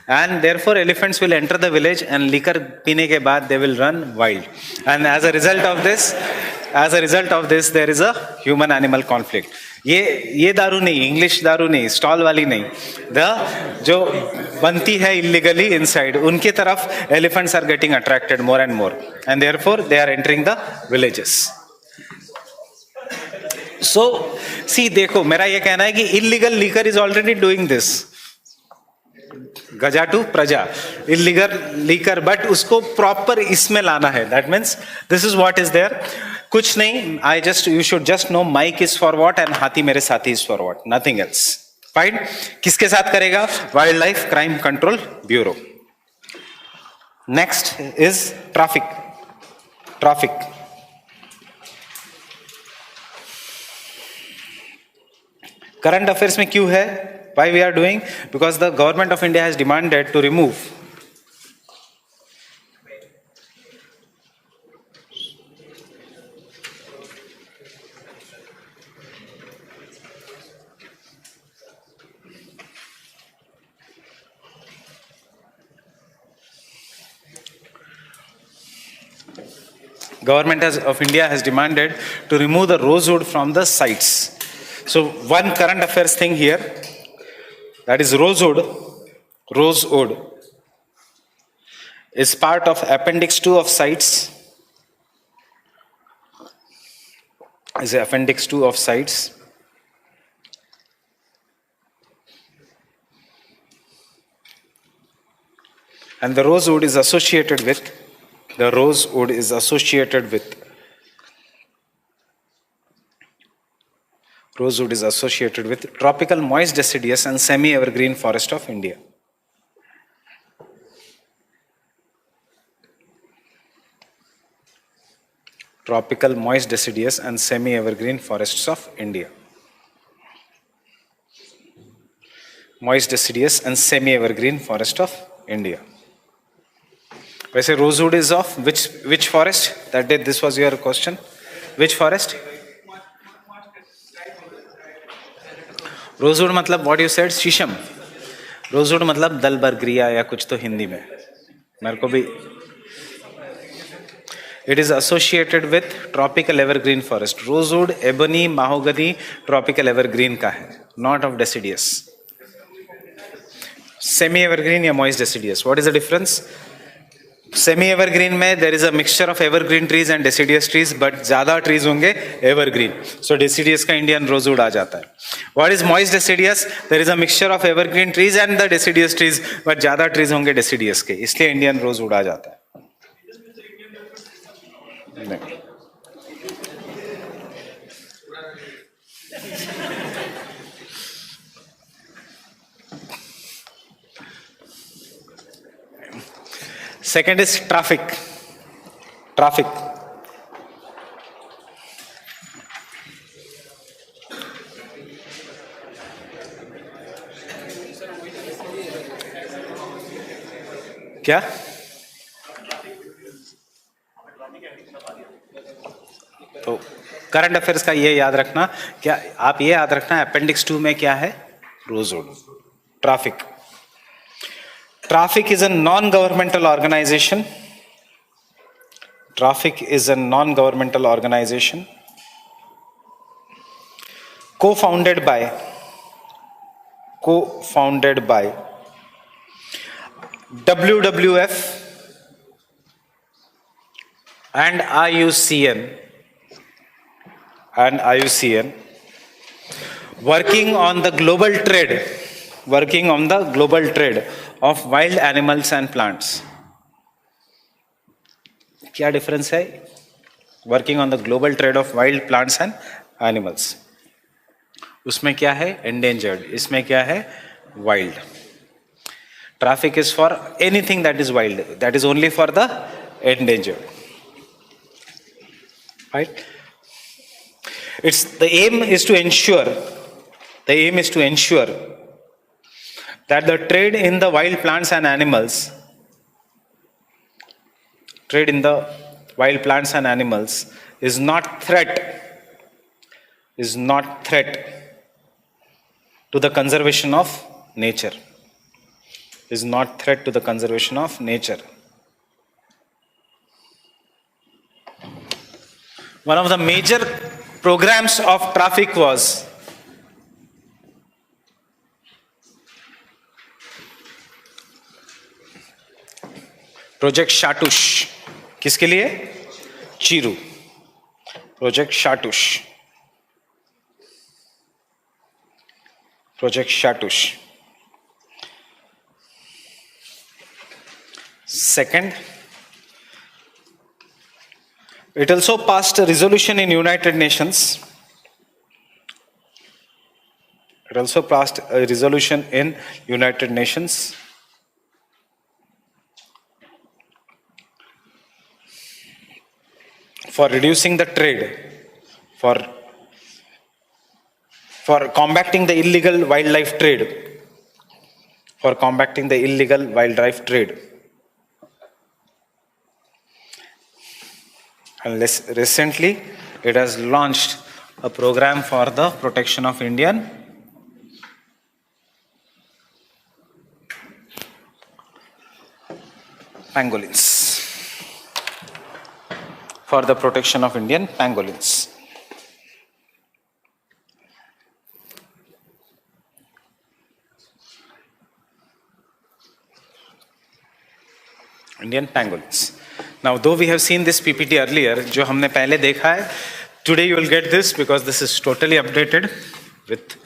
and therefore elephants will enter the village and liquor पीने के बाद they will run wild, and as a result of this there is a human animal conflict. ये दारू नहीं, English दारू नहीं, stall वाली नहीं, जो बनती है illegally inside, उनके तरफ elephants are getting attracted more and more, and therefore they are entering the villages. So see, देखो मेरा ये कहना है कि illegal liquor is already doing this, गजा टू प्रजा, illegal liquor, but उसको proper इसमें लाना है. That means this is what is there. कुछ नहीं, you should just know Mike is for what and हाथी मेरे साथी is for what, nothing else. Fine. किसके साथ करेगा? Wildlife Crime Control Bureau. Next is traffic. Current affairs में क्यों है? Why we are doing? Because the government of India has demanded to remove of India has demanded to remove the rosewood from the sites. So one current affairs thing here, that is rosewood is part of appendix 2 of sites, and the rosewood is associated with tropical moist deciduous and semi-evergreen forest of India. Tropical moist deciduous and semi-evergreen forests of India. Moist deciduous and semi-evergreen forest of India. वैसे rosewood is of which forest? That day this was your question. Which forest? Rosewood मतलब what you said, शीशम. Rosewood मतलब दलबर्गिया या कुछ तो हिंदी में, मेरे को भी It is associated with tropical evergreen forest. Rosewood, ebony, mahogany tropical evergreen का है, not of deciduous. Semi evergreen या moist deciduous. What is the difference? Semi evergreen में there is a mixture of evergreen trees and deciduous trees, but ज़्यादा trees होंगे evergreen. So deciduous का Indian rosewood आ जाता है. What is moist deciduous? There is a mixture of evergreen trees and the deciduous trees, but ज़्यादा trees होंगे deciduous के, इसलिए Indian rosewood आ जाता है. Second is traffic. Traffic. क्या? तो करंट अफेयर्स का ये याद रखना, क्या आप ये याद रखना अपेंडिक्स 2 में क्या है? Rosewood. Traffic. Traffic is a non-governmental organization. Traffic is a non-governmental organization co-founded by WWF and IUCN working on the global trade of wild animals and plants. क्या डिफरेंस है? Working on the global trade of wild plants and animals. उसमें क्या है? Endangered. इसमें क्या है? Wild. Traffic is for anything that is wild, that is only for the endangered. Right? It's the aim is to ensure that the trade in the wild plants and animals is not threat to the conservation of nature. One of the major programs of traffic was project Shahtoosh. किसके लिए? Chiru. Project Shahtoosh. Second, it also passed a resolution in United Nations. For reducing the trade, for combating the illegal wildlife trade, and recently it has launched a program for the protection of Indian pangolins. Indian pangolins. Now, though we have seen this PPT earlier, जो हमने पहले देखा है, today you will get this because this is totally updated with.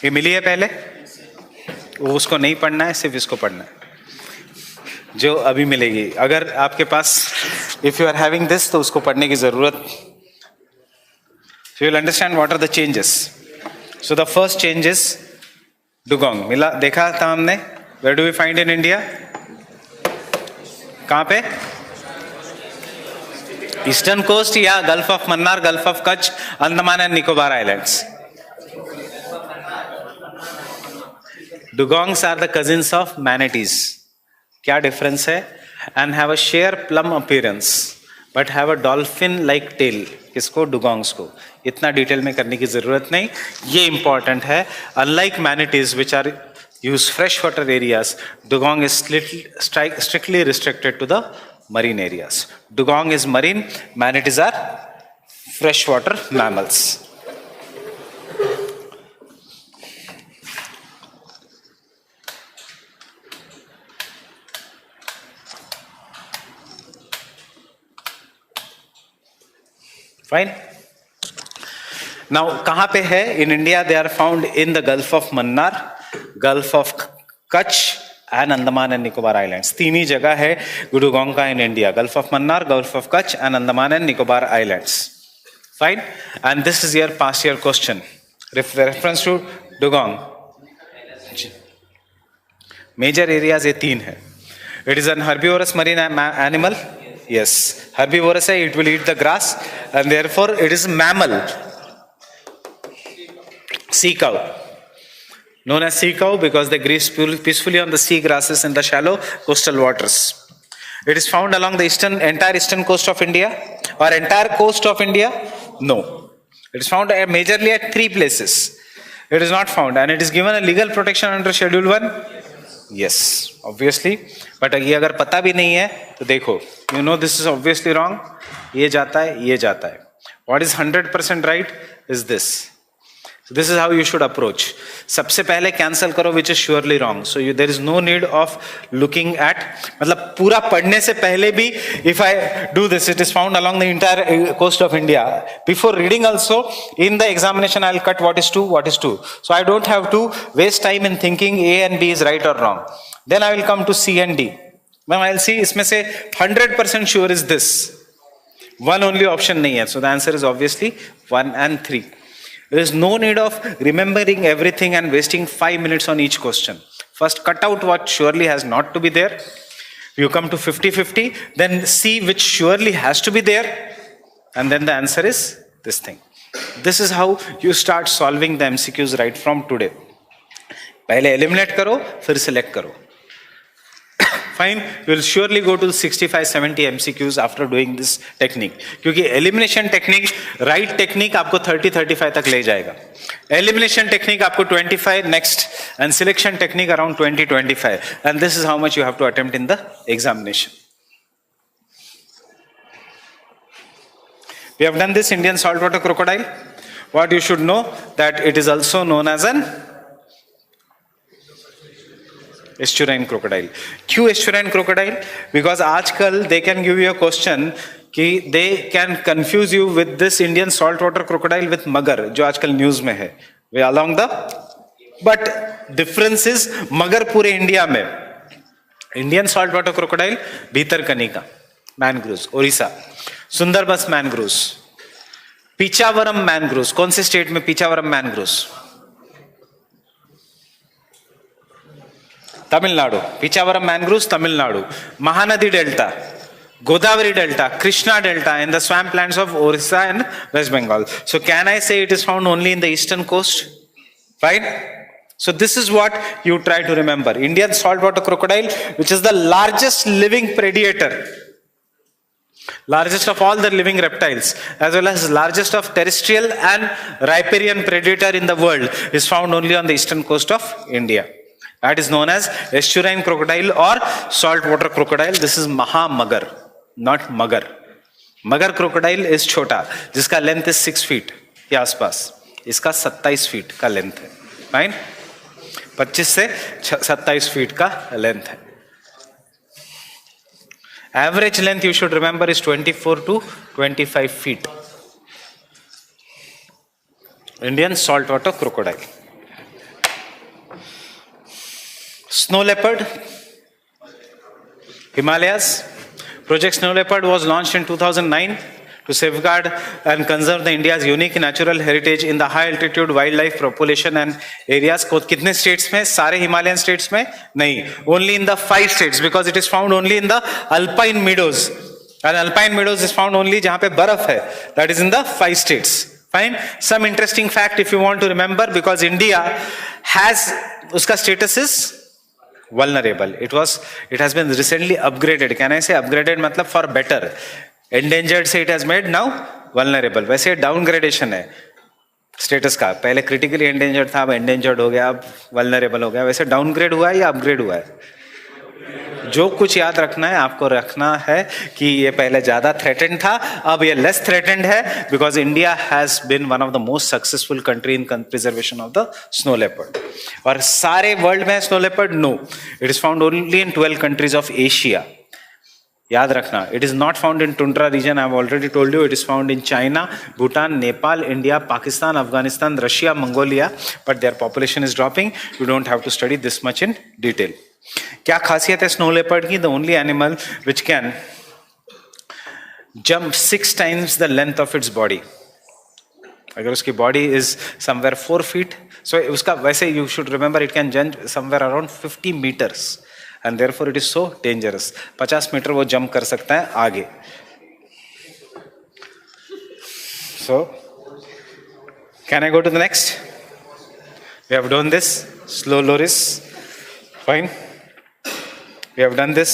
ये मिली है पहले, वो उसको नहीं पढ़ना है, सिर्फ इसको पढ़ना है जो अभी मिलेगी. अगर आपके पास if you are having this तो उसको पढ़ने की जरूरत. So you will understand what are the changes. So the first change is dugong. मिला, देखा था हमने. Where do we find in India? कहाँ पे? ईस्टर्न कोस्ट या gulf of Mannar, gulf of Kutch, Andaman and Nicobar islands. Dugongs are the cousins of manatees. क्या difference है? And have a sheer plum appearance, but have a dolphin-like tail. किसको? डुगोंग्स को. इतना detail में करने की जरूरत नहीं, ये इंपॉर्टेंट है. Unlike manatees, which are use freshwater areas. Dugong is strictly restricted to the marine areas. Dugong is marine, manatees are freshwater mammals. Fine. Now, कहाँ पे है? In India, they are found in the Gulf of Mannar, Gulf of Kutch, and Andaman and Nicobar Islands. तीन ही जगह है dugong का in India: Gulf of Mannar, Gulf of Kutch, and Andaman and Nicobar Islands. Fine. And this is your past year question. Reference to dugong. Major areas ये तीन है. It is an herbivorous marine animal. Yes, herbivorous है. It will eat the grass, and therefore it is mammal. Sea cow, known as sea cow because they graze peacefully on the sea grasses in the shallow coastal waters. It is found along the entire eastern coast of India or entire coast of India. No, it is found majorly at 3 places. It is not found, and it is given a legal protection under Schedule 1. Yes, obviously. But ये अगर पता भी नहीं है तो देखो, you know this is obviously wrong. ये जाता है, ये जाता है. What is 100% right is this. So this is how you should approach. सबसे पहले cancel करो which is surely wrong. So there is no need of looking at, मतलब पूरा पढ़ने से पहले भी if I do this, it is found along the entire coast of India. Before reading also, in the examination I'll cut what is 2, what is 2. So I don't have to waste time in thinking A and B is right or wrong. Then I will come to C and D. Now I'll see इसमें से 100% sure is this. One only option नहीं है. So the answer is obviously 1 and 3. There is no need of remembering everything and wasting 5 minutes on each question. First, cut out what surely has not to be there. You come to 50-50, then see which surely has to be there, and then the answer is this thing. This is how you start solving the MCQs right from today. पहले eliminate करो, फिर select करो. Fine, you will surely go to 65-70 MCQs after doing this technique. क्योंकि elimination technique, right technique आपको 30-35 तक ले जाएगा. Elimination technique आपको 25 next, and selection technique around 20-25. And this is how much you have to attempt in the examination. We have done this Indian saltwater crocodile. What you should know, that it is also known as an estuarine crocodile. क्यों estuarine crocodile? Because आजकल they can give you a question कि they can confuse you with this Indian saltwater crocodile with मगर, जो आजकल news में है. We along the, but difference is मगर पूरे इंडिया में. Indian saltwater crocodile Bhitarkanika mangroves, Odisha. Sundarban mangroves, Pichavaram mangroves. कौन से स्टेट में Pichavaram mangroves? Tamil Nadu. Pichavaram mangroves Tamil Nadu. Mahanadi delta, Godavari Delta, Krishna Delta, in the swamplands of Orissa and West Bengal. So can I say it is found only in the eastern coast? Right? So this is what you try to remember. Indian saltwater crocodile, which is the largest living predator, largest of all the living reptiles, as well as largest of terrestrial and riparian predator in the world, is found only on the eastern coast of India. That is known as estuarine crocodile or saltwater crocodile. This is Mahamagar, not Magar. Magar crocodile is छोटा, जिसका length is 6 feet के आसपास. इसका 27 feet का length है. Fine, 25 से 27 feet का length है. Average length you should remember is 24 to 25 feet. Indian saltwater crocodile. Snow leopard, Himalayas. Project Snow Leopard was launched in 2009 to safeguard and conserve the India's unique natural heritage in the high altitude wildlife population and areas. कितने states में? सारे Himalayan states में? नहीं. Only in the 5 states, because it is found only in the alpine meadows. And alpine meadows is found only जहाँ पे बर्फ है. That is in the 5 states. Fine. Some interesting fact if you want to remember, because India has, उसका status is vulnerable. It has been recently upgraded. Can I say upgraded? मतलब for better. Endangered से it has made now vulnerable. वैसे downgradation है. Status का, पहले critically endangered था, अब endangered हो गया, अब वल्नरेबल हो गया, वैसे डाउनग्रेड हुआ है या अपग्रेड हुआ है? जो कुछ याद रखना है आपको रखना है कि ये पहले ज्यादा थ्रेटेंड था, अब ये लेस थ्रेटेंड है, because India has been one of the most successful country in preservation of the snow leopard. और सारे वर्ल्ड में snow leopard? No, it is found only in 12 countries of Asia. याद रखना, it is not found in tundra region, I have already told you, it is found in China, Bhutan, Nepal, India, Pakistan, Afghanistan, Russia, Mongolia, but their population is dropping. You don't have to study this much in detail. क्या खासियत है snow leopard की? The only animal which can jump 6 times the length of its body. अगर उसकी body is somewhere 4 feet, so उसका वैसे you should remember it can jump somewhere around 50 meters and therefore it is so dangerous। 50 metre वो jump कर सकता है आगे। So can I go to the next? We have done this slow loris, fine, we have done this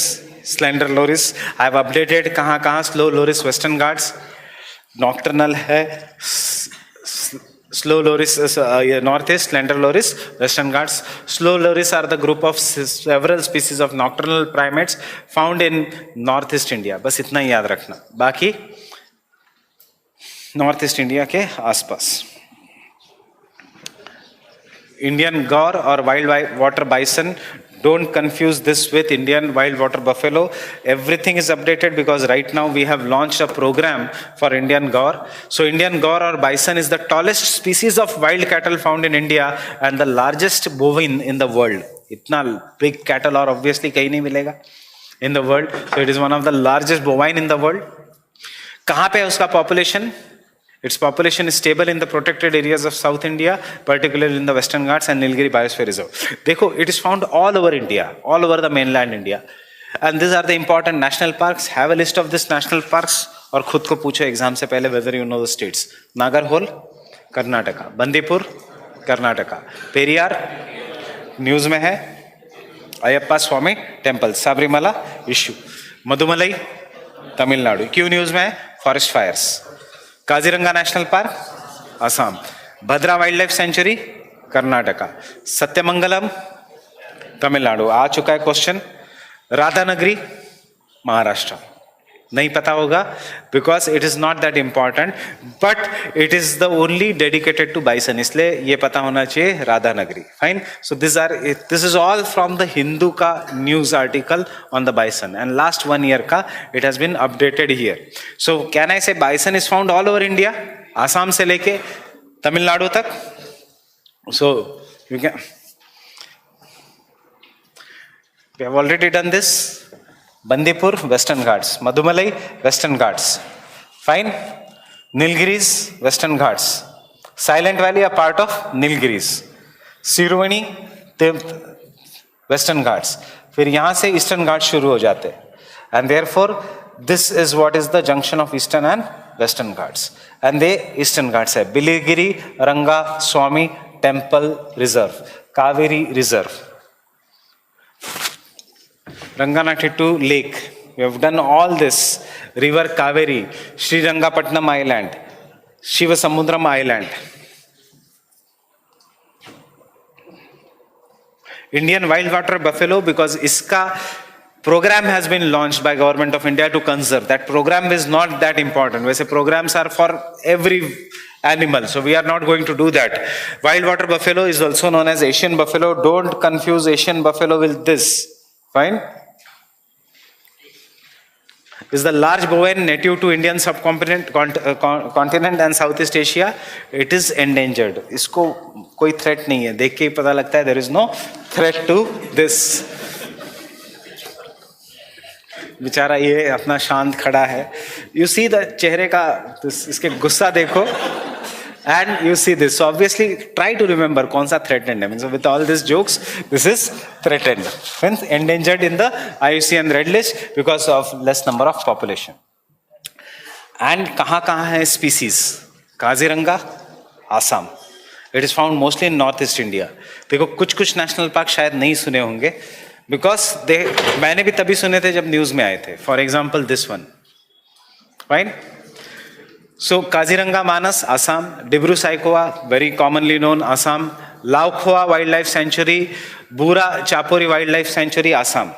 slender loris, I have updated कहाँ कहाँ slow loris western ghats, nocturnal है, slow loris northeast, slender loris western ghats। Slow loris are the group of several species of nocturnal primates found in northeast India। बस इतना ही याद रखना, बाकी north east India के आसपास। इंडियन गौर और wild water bison, don't confuse this with Indian wild water buffalo। Everything is updated because right now we have launched a program for Indian gaur। So Indian gaur or bison is the tallest species of wild cattle found in India and the largest bovine in the world। इतना big cattle और obviously कहीं नहीं मिलेगा in the world, so it is one of the largest bovine in the world। कहाँ पे है उसका population? Its population is stable in the protected areas of South India, particularly in the Western Ghats and Nilgiri Biosphere Reserve। देखो, it is found all over India, all over the mainland India, and these are the important national parks। Have a list of these national parks और खुद को पूछो exam से पहले whether you know the states। Nagarhole Karnataka, Bandipur Karnataka, Periyar news में है, Ayyappa Swami temple, Sabarimala issue, Mudumalai Tamil Nadu, क्यों news में है? Forest fires. Kaziranga national park Assam, Bhadra wild life sanctuary Karnataka, Satyamangalam Tamil Nadu. आ चुका है क्वेश्चन। राधानगरी महाराष्ट्र, नहीं पता होगा because it is not that important, but it is the only dedicated to bison, इसलिए ये पता होना चाहिए Radhanagari. Fine, so this is all from the Hindu का news article on the bison and last 1 year का it has been updated here. So can I say bison is found all over India, Assam से लेके तमिलनाडु तक। So you can, we have already done this. Bandipur Western Ghats, Madhumalai Western Ghats, fine, Nilgiris Western Ghats, Silent Valley a part of Nilgiris, Siruvani Western Ghats, फिर यहाँ से Eastern Ghats शुरू हो जाते हैं, and therefore this is what is the junction of Eastern and Western Ghats, and they Eastern Ghats है Biligiri Ranga Swami Temple Reserve, Kaveri Reserve, Ranganathitu Lake, we have done all this, River Kaveri, Srirangapatnam Island, Shivasamudram Island, Indian wild water buffalo, because iska program has been launched by government of India to conserve. That program is not that important. वैसे programs are for every animal, so we are not going to do that. Wild water buffalo is also known as Asian buffalo. Don't confuse Asian buffalo with this. Fine. Is the large bovine native to Indian subcontinent continent and Southeast Asia. It is endangered. इसको कोई threat नहीं है, देख के ही पता लगता है there is no threat to this। बेचारा ये अपना शांत खड़ा है, you see the चेहरे का इसके गुस्सा देखो, and you see this, so obviously try to remember कौन सा threatened है। So with all these jokes, this is threatened, means endangered in the IUCN red list because of less number of population। and कहाँ है species? Kaziranga Assam, it is found mostly in north east India। देखो कुछ national park शायद नहीं सुने होंगे because मैंने भी तभी सुने थे जब न्यूज में आए थे। For example this one, fine. So Kaziranga Manas, Assam, Dibru Saikhowa, very commonly known, Assam, Laukhoa Wildlife Sanctuary, Bura Chapori Wildlife Sanctuary, Assam.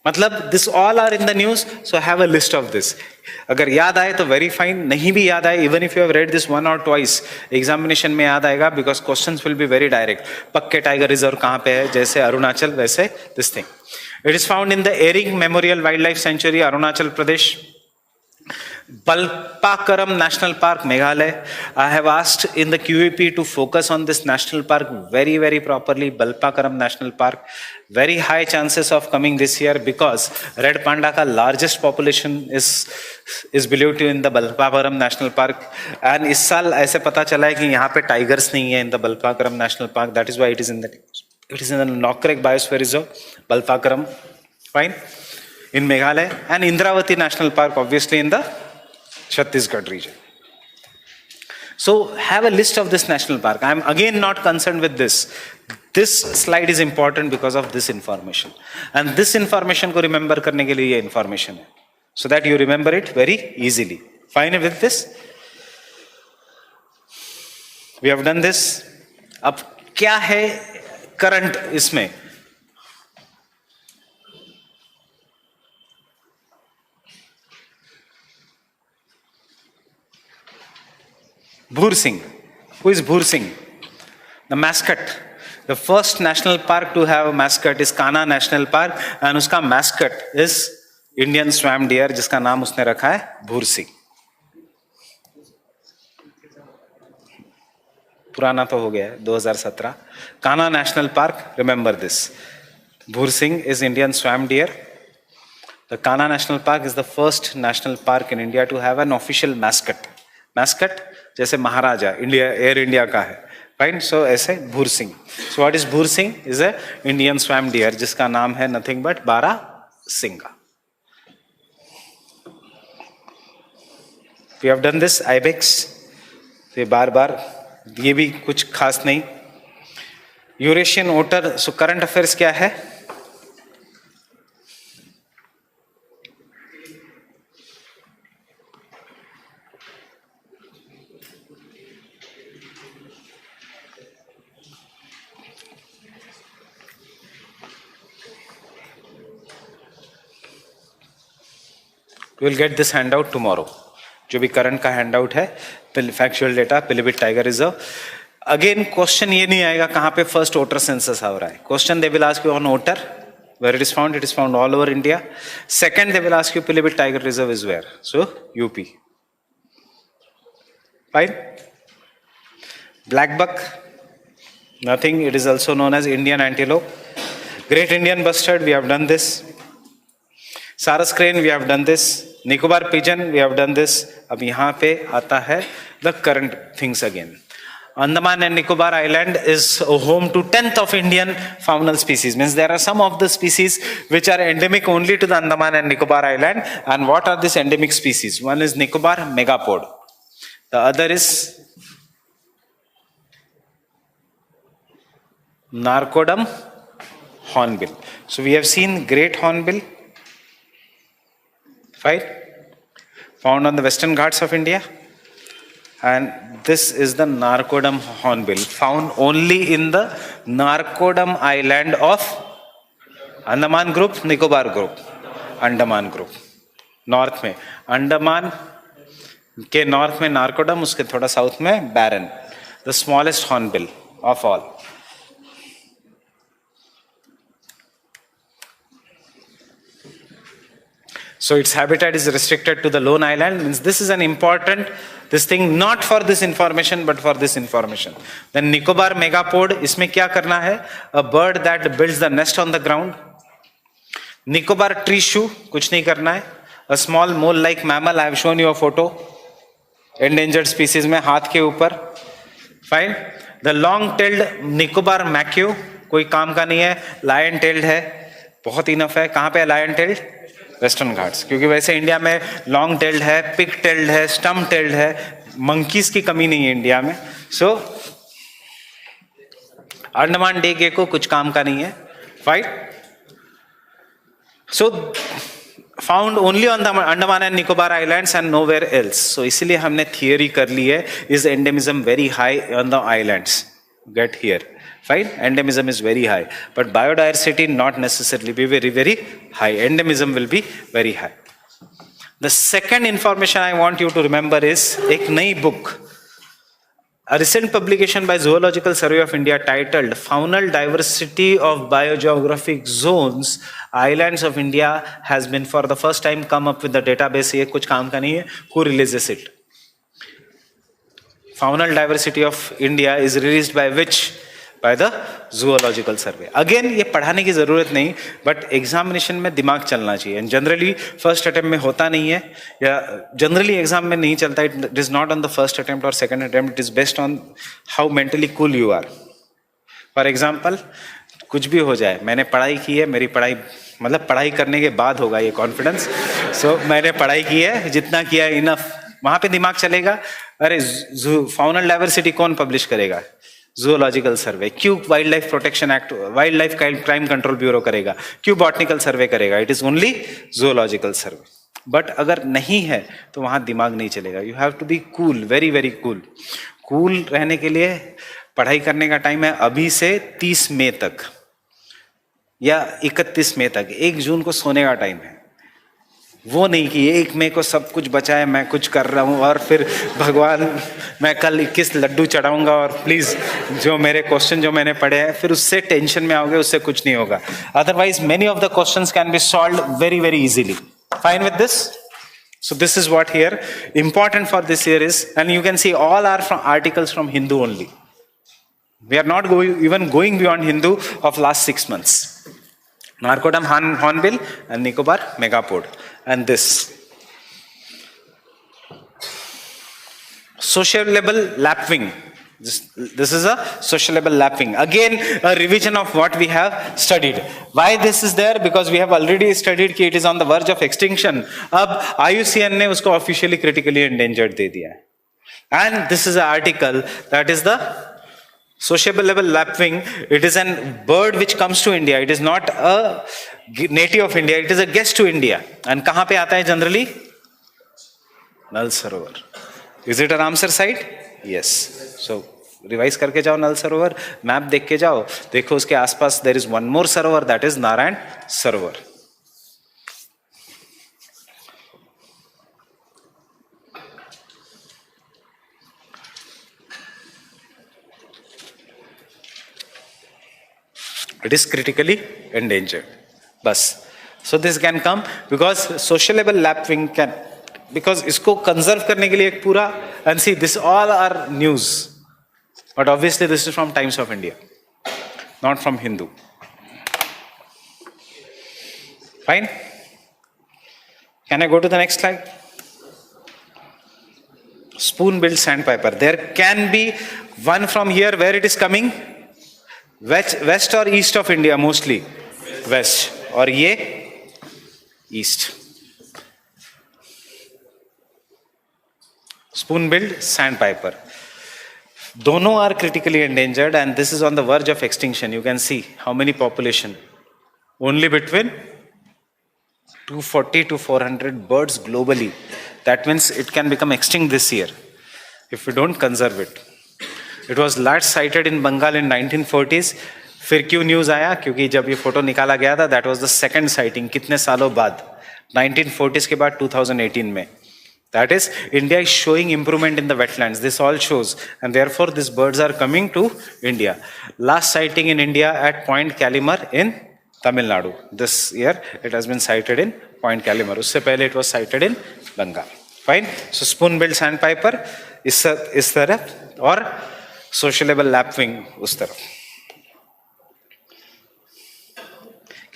मतलब this all are in the news, so have a list of this. अगर याद आए तो very fine, नहीं भी याद आए, even if you have read this one or twice, examination में याद आएगा because questions will be very direct. पक्के टाइगर रिजर्व कहाँ पे है, जैसे अरुणाचल वैसे this thing. It is found in the Ering Memorial Wildlife Sanctuary, Arunachal Pradesh. Balpakaram National Park, Meghalaya. I have asked in the QEP to focus on this national park very, very properly. Balpakaram National Park. Very high chances of coming this year because red panda ka largest population is believed to in the Balpakaram National Park. And इस साल ऐसे पता चला है कि यहाँ पे tigers नहीं है in the Balpakaram National Park. That is why it is in the Nokrek Biosphere Reserve, Balpakaram. Fine. In Meghalaya, and Indravati National Park, obviously in the Chhattisgarh region. So have a list of this national park. I am again not concerned with this. This slide is important because of this information. And this information को remember करने के लिए ये information है. So that you remember it very easily. Fine with this? We have done this. अब क्या है current इसमें? Bhur Singh. Who is Bhur Singh? The mascot. The first national park to have a mascot is Kanha National Park, and उसका mascot is Indian swam deer, जिसका नाम उसने रखा है Bhur Singh. पुराना तो हो गया है 2017. Kanha National Park, remember this. Bhur Singh is Indian swam deer. The Kanha National Park is the first national park in India to have an official mascot. Mascot जैसे महाराजा इंडिया एयर इंडिया का है, fine. सो ऐसे भूर सिंह. सो what is Bhoor Singh? Is a Indian swamp deer जिसका नाम है nothing but barasingha. We have done this ibex. ये बार ये भी कुछ खास नहीं. Eurasian otter. So current affairs क्या है? You will get this handout tomorrow. जो भी करंट का हैंडआउट है, factual data, Pilibhit tiger reserve. Again question ये नहीं आएगा कहाँ पे फर्स्ट ओटर सेंसस हो रहा है. Question they will ask you on otter, where it is found all over India. Second, they will ask you Pilibhit Tiger Reserve is where? So UP. Fine. Black buck, nothing. It is also known as Indian antelope. Great Indian bustard, we have done this. Sarus crane, we have done this. Nicobar pigeon, we have done this. अब यहाँ पे आता है the current things again. Andaman and Nicobar Island is home to 10th of Indian faunal species. Means there are some of the species which are endemic only to the Andaman and Nicobar Island. And what are these endemic species? One is Nicobar megapode. The other is Narcodum hornbill. So we have seen great hornbill, right? Found on the western Ghats of India. And this is the Narcodum hornbill, found only in the Narcodum island of Andaman group, Nicobar group, Andaman group. North में Andaman के north में Narcodum, उसके थोड़ा south में Barren, the smallest hornbill of all. So its habitat is restricted to the lone island. Means this is an important, this thing not for this information but for this information. Then Nicobar megapode, इसमें क्या करना है? A bird that builds the nest on the ground. Nicobar tree shrew, कुछ नहीं करना है. A small mole-like mammal, I have shown you a photo. Endangered species में हाथ के ऊपर. Fine. The long-tailed Nicobar macaw, कोई काम का नहीं है. Lion-tailed है, बहुत enough है. कहाँ पे है lion-tailed? वेस्टर्न घाट्स, क्योंकि वैसे इंडिया में लॉन्ग टेल्ड है, पिग टेल्ड है, स्टम्प टेल्ड है, मंकीज की कमी नहीं है इंडिया में. सो अंडमान डे को कुछ काम का नहीं है. Fight. So found only on the Andaman and Nicobar islands and nowhere else. So इसीलिए हमने थियरी कर ली है, is endemism very high on the islands. Get here. Fine, endemism is very high, but biodiversity not necessarily be very, very high. Endemism will be very high. The second information I want you to remember is एक नई book, a recent publication by Zoological Survey of India titled Faunal Diversity of Biogeographic Zones, Islands of India has been for the first time come up with the database. ये कुछ काम का नहीं है. Who releases it? Faunal Diversity of India is released by which? By the Zoological Survey. Again, ये पढ़ाने की जरूरत नहीं, बट एग्जामिनेशन में दिमाग चलना चाहिए. एंड जनरली फर्स्ट अटेम्प्ट में होता नहीं है, या जनरली एग्जाम में नहीं चलता. It is not on the first attempt और second attempt. It is based on how mentally cool you are. For example, कुछ भी हो जाए, मैंने पढ़ाई की है, मेरी पढ़ाई मतलब पढ़ाई करने के बाद होगा ये कॉन्फिडेंस. सो मैंने पढ़ाई की है, जितना किया इनफ, वहां पे दिमाग चलेगा. अरे फाउनल डाइवर्सिटी कौन पब्लिश करेगा? Zoological survey. क्यों wild life protection act, wild life crime control bureau करेगा? क्यों बॉटनिकल सर्वे करेगा? It is only zoological survey. But अगर नहीं है तो वहां दिमाग नहीं चलेगा. You have to be cool, very very cool. Cool रहने के लिए पढ़ाई करने का टाइम है अभी से 30 मई तक या 31 मई तक. 1 जून को सोने का टाइम है. वो नहीं कि 1 मई को सब कुछ बचा है, मैं कुछ कर रहा हूँ और फिर भगवान मैं कल 21 लड्डू चढ़ाऊंगा और प्लीज जो मेरे क्वेश्चन जो मैंने पढ़े हैं, फिर उससे टेंशन में आओगे, उससे कुछ नहीं होगा. Otherwise many of the questions can be solved very very easily. Fine with this? So this is what here important for this year is, and you can see all are from articles from Hindu only. We are not even going beyond Hindu of last 6 months. Narcodam Hornbill and Nicobar megapod. And this sociable lapwing. This is a sociable lapwing. Again, a revision of what we have studied. Why this is there? Because we have already studied कि it is on the verge of extinction. अब IUCN ने उसको officially critically endangered दे दिया है. And this is an article that is the sociable lapwing. It is a bird which comes to India. It is not a native of India. It is a guest to India. And कहाँ पे आता है generally? Null Sarovar. Is it a Ramsar site? Yes. So revise करके जाओ. नल सरोवर map देख के जाओ, देखो उसके आसपास there is one more Sarovar, that is Narayan Sarovar. It is critically endangered. बस. So this can come because sociable lapwing can, because इसको कंजर्व करने के लिए एक पूरा, and see this all are news, but obviously this is from Times of India, not from Hindu. Fine. Can I go to the next slide? Spoon-billed sandpiper. There can be one from here. Where it is coming? West or east of India mostly? West. और ये east. Spoon-billed sandpiper. Dono are critically endangered and this is on the verge of extinction. You can see how many population. Only between 240 to 400 birds globally. That means it can become extinct this year if we don't conserve it. It was last sighted in Bengal in 1940s. फिर क्यों news आया? क्योंकि जब ये photo निकाला गया था, that was the second sighting. कितने सालों बाद? 1940s के बाद 2018 में. That is, India is showing improvement in the wetlands. This all shows, and therefore these birds are coming to India. Last sighting in India at Point Calimar in Tamil Nadu. This year it has been sighted in Point Calimar. उससे पहले it was sighted in Bengal. Fine. So spoon-billed sandpiper इस तरफ और sociable lapwing उस तरफ.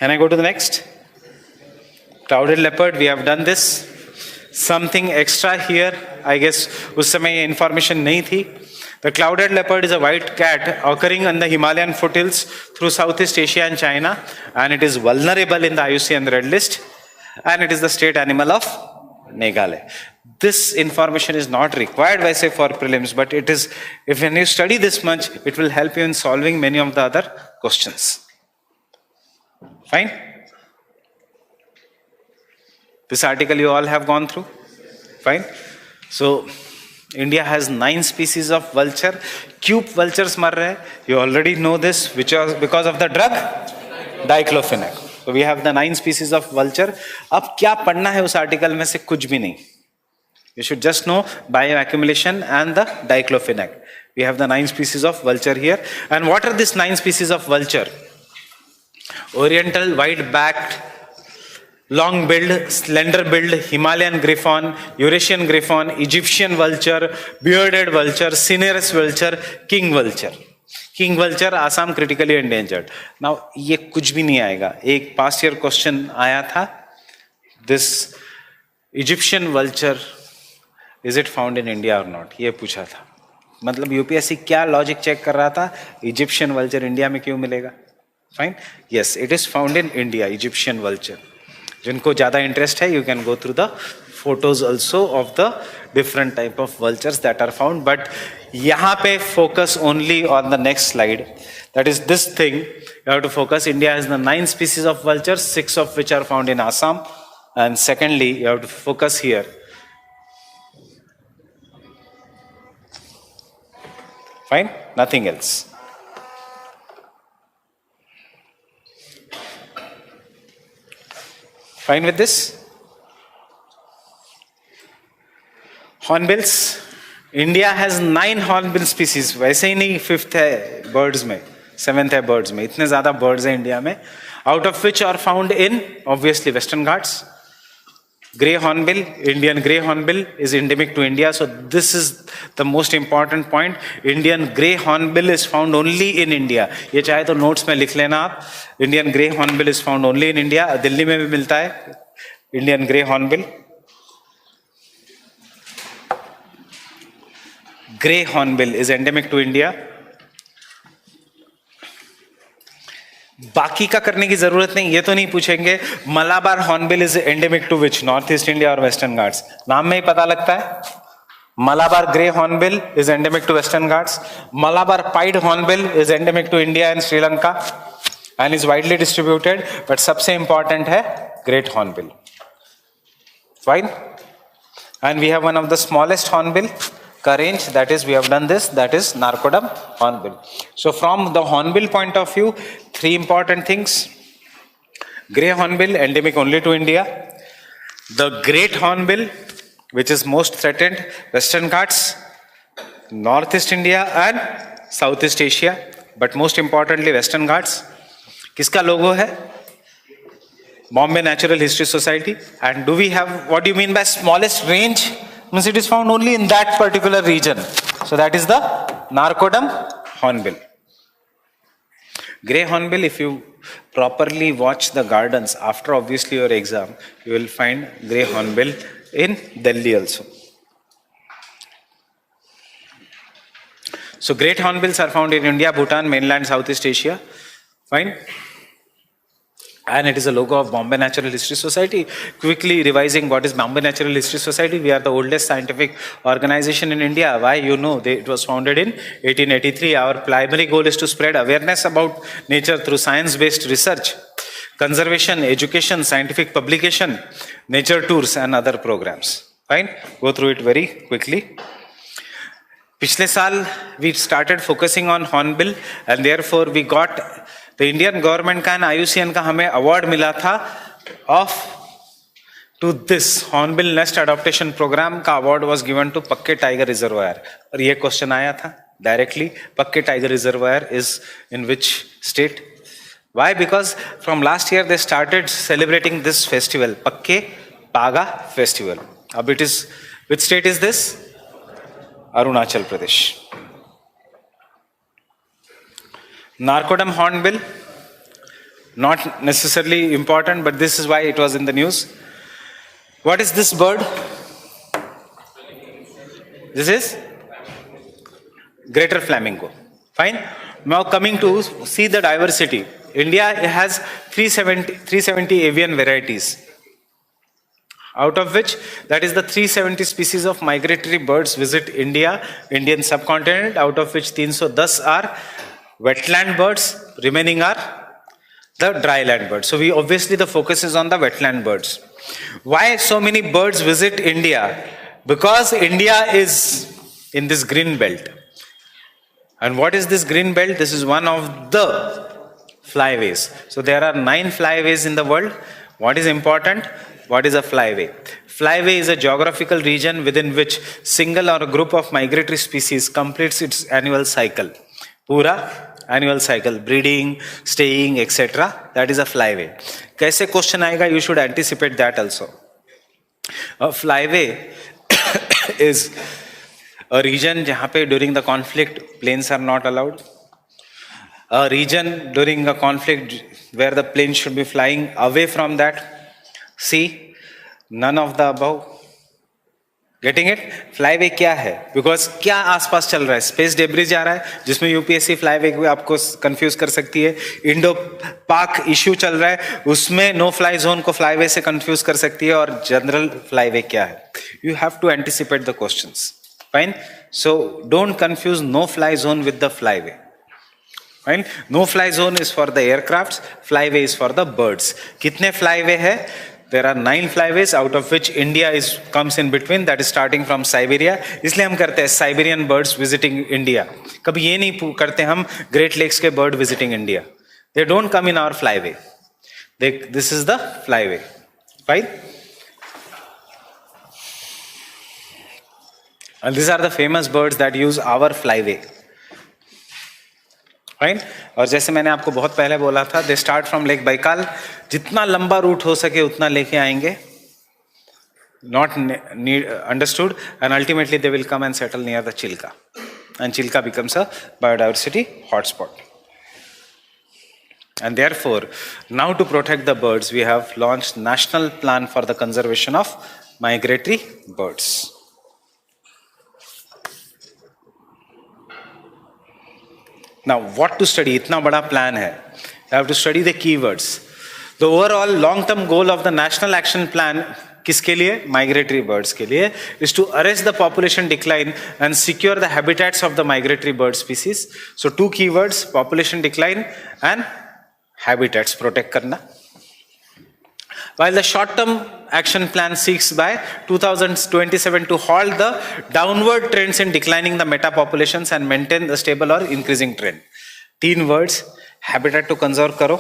Can I go to the next? Clouded leopard. We have done this. Something extra here, I guess उस समय ये information नहीं थी. The clouded leopard is a white cat occurring in the Himalayan foothills through Southeast Asia and China, and it is vulnerable in the IUCN Red List, and it is the state animal of Meghalaya. This information is not required, I say, for prelims, but it is, if when you study this much, it will help you in solving many of the other questions. Fine. This article you all have gone through. Fine. So India has 9 species of vulture. Cube vultures mar rahe. You already know this, which is because of the drug diclofenac. So we have the 9 species of vulture. अब क्या पढ़ना है उस article में से? कुछ भी नहीं. You should just know bioaccumulation and the diclofenac. We have the 9 species of vulture here. And what are these 9 species of vulture? Oriental wide-backed, long-billed, slender-billed, Himalayan griffon, Eurasian griffon, Egyptian vulture, bearded vulture, cinereous vulture, king vulture. King vulture, Assam critically endangered. Now, ये कुछ भी नहीं आएगा. एक past year question आया था. This Egyptian vulture, is it found in India or not? ये पूछा था. मतलब यूपीएससी क्या लॉजिक चेक कर रहा था? इजिप्शियन वल्चर इंडिया में क्यों मिलेगा? Fine. Yes, it is found in India, Egyptian vulture. जिनको ज़्यादा इंटरेस्ट है, you can go through the photos also of the different type of vultures that are found. But यहाँ पे focus only on the next slide. That is this thing you have to focus. India has the 9 species of vultures, 6 of which are found in Assam. And secondly you have to focus here. Fine, nothing else. Fine with this? Hornbills. India has 9 hornbill species. वैसे ही नहीं 5th है birds में, 7th है birds में. इतने ज़्यादा birds हैं India में. Out of which are found in obviously Western Ghats. Grey hornbill, Indian grey hornbill is endemic to India. So this is the most important point. Indian grey hornbill is found only in India. ये चाहे तो notes में लिख लेना आप. Indian grey hornbill is found only in India. Delhi में भी मिलता है Indian grey hornbill. Grey hornbill is endemic to India. बाकी का करने की जरूरत नहीं. ये तो नहीं पूछेंगे Malabar hornbill is endemic to which, north east India और वेस्टर्न घाट्स. नाम में ही पता लगता है. Malabar grey hornbill is endemic to Western Ghats. Malabar pied hornbill is endemic to India and Sri Lanka and is widely distributed. But सबसे इंपॉर्टेंट है great hornbill. Fine. And we have one of the smallest hornbill range, that is we have done this, that is Narcodum hornbill. So from the hornbill point of view, 3 important things. Grey hornbill endemic only to India. The great hornbill which is most threatened, Western Ghats, Northeast India and Southeast Asia, but most importantly Western Ghats. किसका लोगो है? Bombay Natural History Society. And do we have, what do you mean by smallest range? Means it is found only in that particular region. So that is the Narcodum hornbill. Grey hornbill, if you properly watch the gardens after obviously your exam, you will find grey hornbill in Delhi also. So great hornbills are found in India, Bhutan, mainland Southeast Asia. Fine. And it is a logo of Bombay Natural History Society. Quickly revising what is Bombay Natural History Society. We are the oldest scientific organization in India. Why? You know, it was founded in 1883. Our primary goal is to spread awareness about nature through science-based research, conservation, education, scientific publication, nature tours and other programs. Fine? Go through it very quickly. पिछले साल we started focusing on hornbill and therefore we got the Indian government का and IUCN का हमें award मिला था of to this hornbill nest adaptation program का award was given to Pakke Tiger Reservoir. और ये question आया था directly, Pakke Tiger Reservoir is in which state? Why? Because from last year they started celebrating this festival, Pakke Paga festival. अब it is, which state is this? Arunachal Pradesh. Narcodum hornbill, not necessarily important, but this is why it was in the news. What is this bird? This is greater flamingo. Fine. Now coming to see the diversity. India has 370 avian varieties. Out of which, that is the 370 species of migratory birds visit India, Indian subcontinent, out of which 310 are wetland birds, remaining are the dryland birds. So we obviously the focus is on the wetland birds. Why so many birds visit India? Because India is in this green belt. And what is this green belt? This is one of the flyways. So there are 9 flyways in the world. What is important? What is a flyway? Flyway is a geographical region within which single or a group of migratory species completes its annual cycle. Pura annual cycle, breeding, staying, etc. That is a flyway. कैसे question आएगा? You should anticipate that also. A flyway is a region जहाँ पे during the conflict planes are not allowed. A region during a conflict where the plane should be flying away from that. See, none of the above. Getting it? Flyway क्या है? Because क्या आसपास चल रहा है? Space debris आ रहा है जिसमें यूपीएससी फ्लाईवे को आपको कंफ्यूज कर सकती है. इंडो पाक इश्यू चल रहा है उसमें नो फ्लाई जोन को फ्लाईवे से कंफ्यूज कर सकती है. और जनरल फ्लाईवे क्या है? You have to anticipate the questions. Fine. So don't confuse no fly zone with the flyway. Fine. No fly zone is for the aircrafts. Flyway is for the birds. कितने flyway है? There are 9 flyways, out of which India comes in between. That is starting from Siberia. इसलिए हम करते हैं Siberian birds visiting India. कभी ये नहीं करते हम Great Lakes के bird visiting India. They don't come in our flyway. This is the flyway. Fine. And these are the famous birds that use our flyway. Fine. और जैसे मैंने आपको बहुत पहले बोला था, they start from Lake Baikal. जितना लंबा रूट हो सके उतना लेके आएंगे. Not understood. And ultimately they will come and settle near the Chilka. And Chilka becomes a biodiversity hotspot. And therefore now to protect the birds we have launched national plan for the conservation of migratory birds. Now, what to study? इतना बड़ा plan है. You have to study the keywords. The overall long-term goal of the National Action Plan किसके लिए? Migratory birds के लिए is to arrest the population decline and secure the habitats of the migratory bird species. So, 2 keywords: population decline and habitats protect करना. While the short-term action plan seeks by 2027 to halt the downward trends in declining the meta populations and maintain the stable or increasing trend. 3 words: habitat to conserve करो,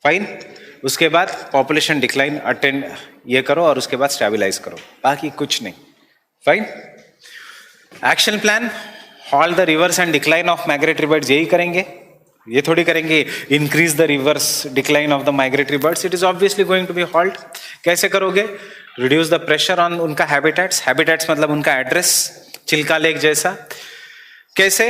fine. उसके बाद population decline attend ये करो और उसके बाद stabilize करो. बाकी कुछ नहीं. Fine. Action plan: halt the reverse and decline of migratory birds. यही करेंगे. ये थोड़ी करेंगे increase the reverse decline of the migratory birds. It is obviously going to be halt. कैसे करोगे? रिड्यूस द प्रेशर ऑन उनका हैबिटेट्स. हैबिटेट्स मतलब उनका एड्रेस, चिल्का लेक जैसा. कैसे?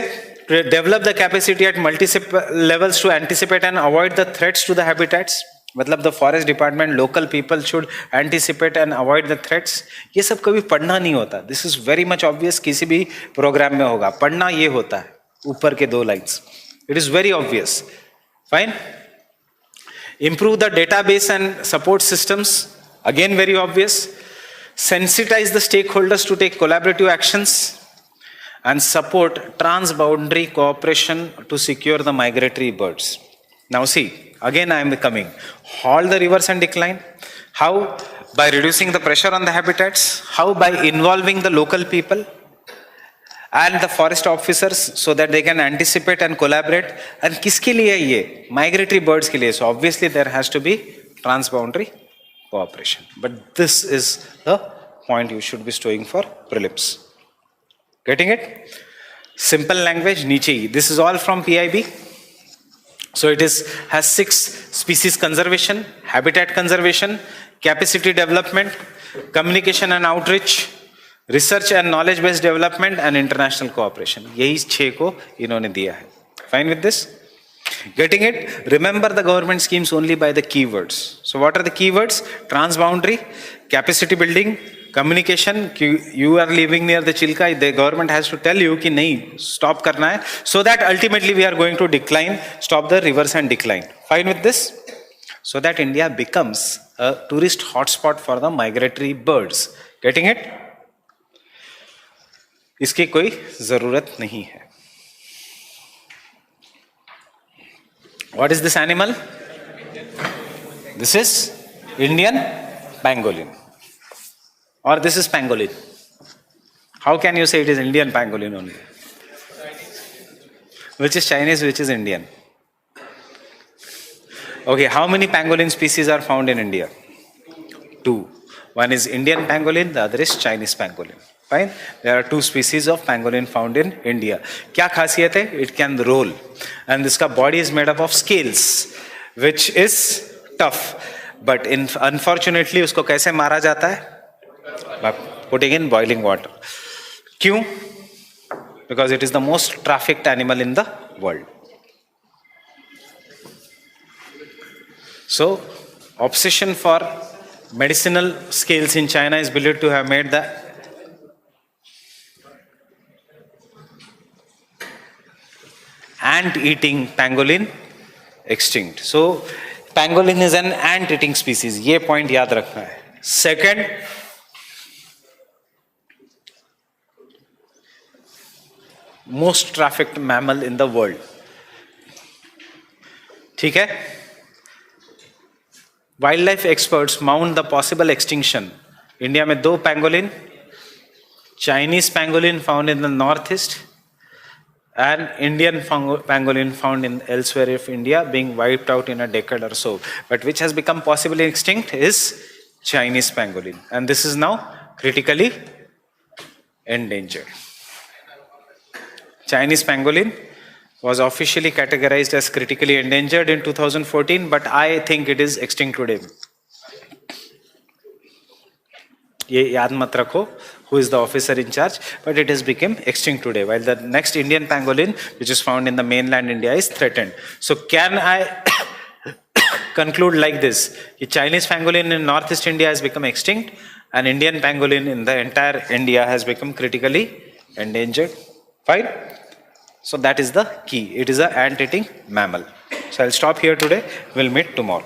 Develop the capacity at multiple levels to anticipate and avoid the threats to the habitats. मतलब the forest department, local people should anticipate and avoid the threats. ये सब कभी पढ़ना नहीं होता. This is very much obvious. किसी भी programme में होगा. पढ़ना ये होता है ऊपर के 2 lines. It is very obvious. Fine. Improve the database and support systems. Again, very obvious. Sensitize the stakeholders to take collaborative actions and support transboundary cooperation to secure the migratory birds. Now see, again I am coming. Halt the reverse and decline. How? By reducing the pressure on the habitats. How? By involving the local people and the forest officers so that they can anticipate and collaborate. And किसके लिए ये? Migratory birds के लिए. So obviously there has to be transboundary cooperation. But this is the point you should be stowing for prelims. Getting it? Simple language नीचे ही. This is all from PIB. So it has 6 species conservation, habitat conservation, capacity development, communication and outreach, research and knowledge based development and international cooperation. यही 6 को इन्होंने दिया है. Fine with this? Getting it? Remember the government schemes only by the keywords. So what are the keywords? Transboundary, capacity building, communication. You are living near the Chilka, the government has to tell you कि नहीं stop करना है, so that ultimately we are going to decline, stop the reverse and decline. Fine with this? So that India becomes a tourist hotspot for the migratory birds. Getting it? इसकी कोई जरूरत नहीं है. What is this animal? This is Indian pangolin. Or this is pangolin. How can you say it is Indian pangolin only? Which is Chinese, which is Indian? Okay, how many pangolin species are found in India? 2. One is Indian pangolin, the other is Chinese pangolin. Fine. There are 2 species of pangolin found in India. क्या खासियत है? It can roll, and this का body is made up of scales, which is tough. But unfortunately उसको कैसे मारा जाता है? By putting in boiling water. क्यों? Because it is the most trafficked animal in the world. So, obsession for medicinal scales in China is believed to have made the ant-eating pangolin extinct. So, pangolin is an ant-eating species. ये point याद रखना है. Second, most trafficked mammal in the world. ठीक है? Wildlife experts mount the possible extinction. India में 2 pangolin, Chinese pangolin found in the northeast, and Indian pangolin found in elsewhere of India being wiped out in a decade or so. But which has become possibly extinct is Chinese pangolin, and this is now critically endangered. Chinese pangolin was officially categorized as critically endangered in 2014, but I think it is extinct today. ये याद मत रखो who is the officer in charge, but it has become extinct today, while the next Indian pangolin, which is found in the mainland India, is threatened. So can I conclude like this: Chinese pangolin in northeast India has become extinct, and Indian pangolin in the entire India has become critically endangered? Fine. So that is the key. It is an ant-eating mammal. So I'll stop here today. We'll meet tomorrow.